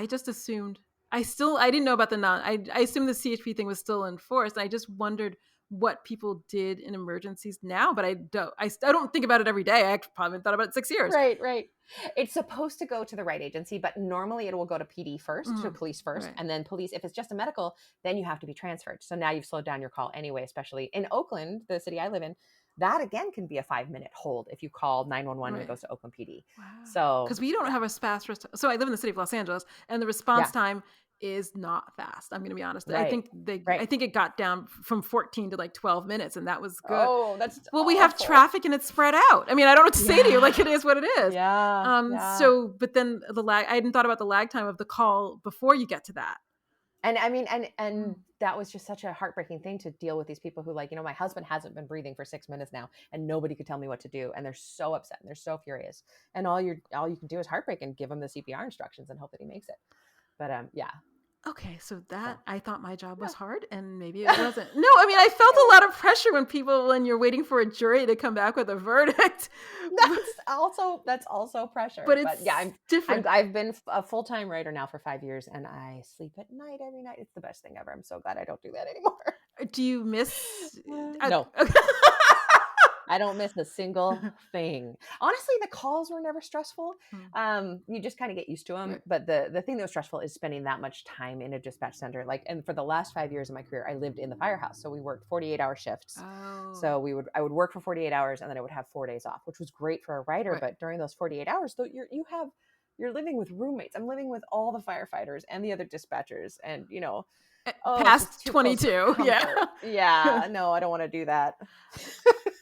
just assumed I didn't know about I assumed the CHP thing was still in force. I just wondered what people did in emergencies now, but I don't think about it every day. I probably haven't thought about it in 6 years. Right. It's supposed to go to the right agency, but normally it will go to PD first, to police first, and then police. If it's just a medical, then you have to be transferred. So now you've slowed down your call anyway, especially in Oakland, the city I live in. That again can be a 5-minute hold if you call 911 and it goes to Oakland PD. Wow. So because we don't have a fast so I live in the city of Los Angeles, and the response time is not fast. I'm going to be honest. I think it got down from 14 to like 12 minutes, and that was good. Oh, that's well. We have traffic and it's spread out. I mean, I don't know what to say to you. Like it is what it is. So, but then the lag. I hadn't thought about the lag time of the call before you get to that. And I mean, and that was just such a heartbreaking thing to deal with these people who like, my husband hasn't been breathing for 6 minutes now and nobody could tell me what to do. And they're so upset and they're so furious. And all you can do is heartbreak and give him the CPR instructions and hope that he makes it. But Okay, so I thought my job was hard, and maybe it wasn't. No, I mean, I felt a lot of pressure when you're waiting for a jury to come back with a verdict. That's also pressure. But I'm different. I've been a full-time writer now for 5 years, and I sleep at night every night. It's the best thing ever. I'm so glad I don't do that anymore. Do you miss? No. I don't miss a single thing. Honestly, the calls were never stressful. You just kind of get used to them. But the thing that was stressful is spending that much time in a dispatch center. And for the last 5 years of my career, I lived in the firehouse. So we worked 48-hour shifts. Oh. So I would work for 48 hours and then I would have 4 days off, which was great for a writer. Right. But during those 48 hours, though, you're living with roommates. I'm living with all the firefighters and the other dispatchers, and past 22. Yeah. No, I don't want to do that.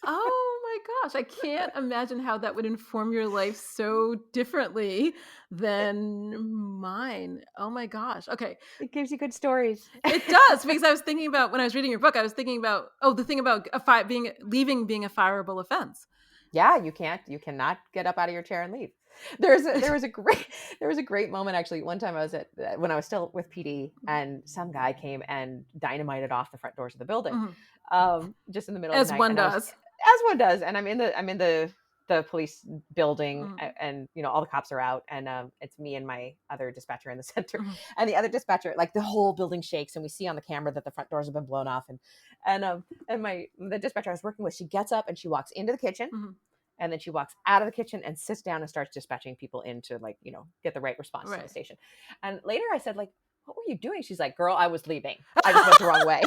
Oh my gosh. I can't imagine how that would inform your life so differently than mine. Oh my gosh. Okay. It gives you good stories. It does, because I was thinking about, when I was reading your book, I was thinking about, the thing about leaving being a fireable offense. Yeah, you cannot get up out of your chair and leave. There was a great moment, actually. One time when I was still with PD, and some guy came and dynamited off the front doors of the building, just in the middle of the night. As one does. As one does. And I'm in the the police building, and all the cops are out, and it's me and my other dispatcher in the center, and the other dispatcher, like the whole building shakes, and we see on the camera that the front doors have been blown off, and the dispatcher I was working with, she gets up and she walks into the kitchen, and then she walks out of the kitchen and sits down and starts dispatching people in to get the right response to the station. And later I said, like, what were you doing? She's like, girl, I was leaving. I just went the wrong way.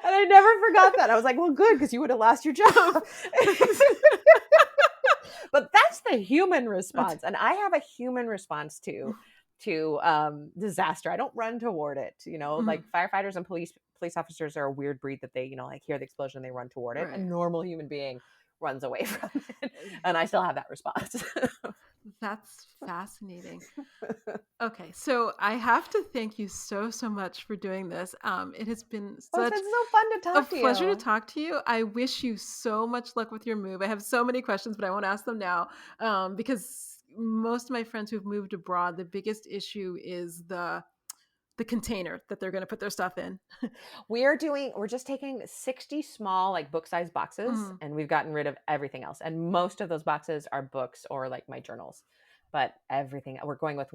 And I never forgot that. I was like, well, good, because you would have lost your job. But that's the human response. And I have a human response to disaster. I don't run toward it. Like firefighters and police officers are a weird breed that they, like hear the explosion and they run toward it. A normal human being runs away from it. And I still have that response. That's fascinating. Okay, so I have to thank you so much for doing this. It has been it's been so fun to talk to you. A pleasure to talk to you. I wish you so much luck with your move. I have so many questions, but I won't ask them now because most of my friends who've moved abroad, the biggest issue is the container that they're going to put their stuff in. We're just taking 60 small, like book-sized boxes, and we've gotten rid of everything else. And most of those boxes are books or like my journals. But everything, we're going with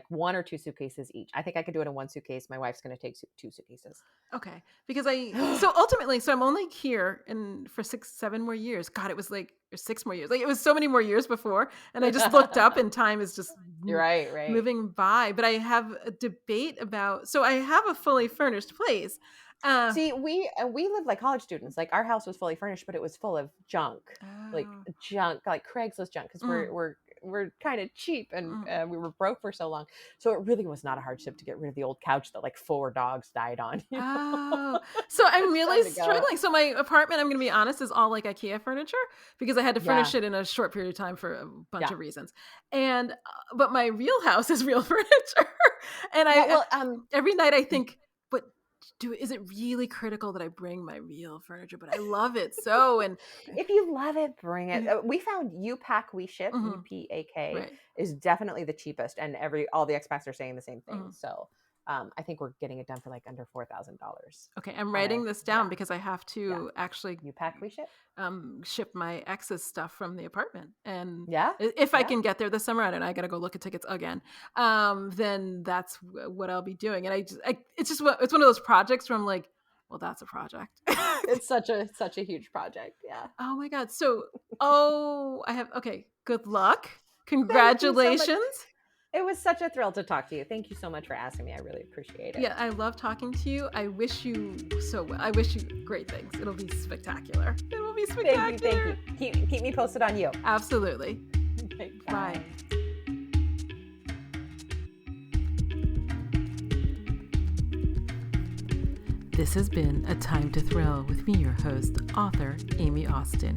one or two suitcases each. I think I could do it in one suitcase. My wife's going to take two suitcases. Okay. Because I'm only here for 6-7 more years. God, it was like 6 more years. Like it was so many more years before. And I just looked up and time is just You're right. moving by. But I have a debate so I have a fully furnished place. See, we live like college students. Like our house was fully furnished, but it was full of junk, like Craigslist junk. Because we're kind of cheap and we were broke for so long. So it really was not a hardship to get rid of the old couch that like 4 dogs died on. So I'm really struggling. So my apartment, I'm going to be honest, is all like IKEA furniture because I had to furnish it in a short period of time for a bunch of reasons. And, but my real house is real furniture. And every night I think, is it really critical that I bring my real furniture? But I love it so. And if you love it, bring it. We found You Pack, We Ship, UPAK, is definitely the cheapest, and all the expats are saying the same thing. So I think we're getting it done for like under $4,000. Okay, I'm writing this down because I have to actually You Pack, We Ship. Ship my ex's stuff from the apartment, and if I can get there this summer, I don't know. I got to go look at tickets again. Then that's what I'll be doing, and it's one of those projects where I'm like, well, that's a project. It's such a huge project. Yeah. Oh my God. So, good luck. Congratulations. It was such a thrill to talk to you. Thank you so much for asking me. I really appreciate it. Yeah, I love talking to you. I wish you I wish you great things. It'll be spectacular. It will be spectacular. Thank you. Keep me posted on you. Absolutely. Okay, bye. This has been A Time to Thrill with me, your host, author Aime Austin.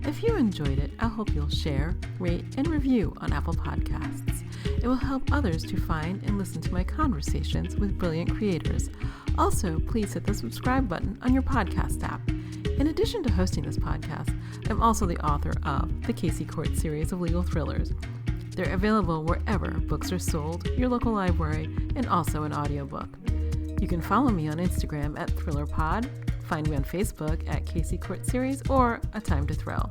If you enjoyed it, I hope you'll share, rate, and review on Apple Podcasts. It will help others to find and listen to my conversations with brilliant creators. Also, please hit the subscribe button on your podcast app. In addition to hosting this podcast, I'm also the author of the Casey Court series of legal thrillers. They're available wherever books are sold, your local library, and also an audiobook. You can follow me on Instagram at ThrillerPod, find me on Facebook at Casey Court Series or A Time to Thrill.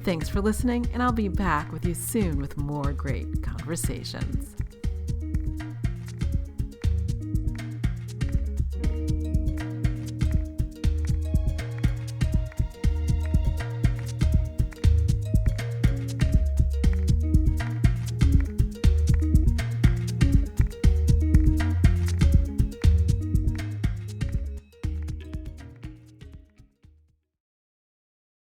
Thanks for listening, and I'll be back with you soon with more great conversations.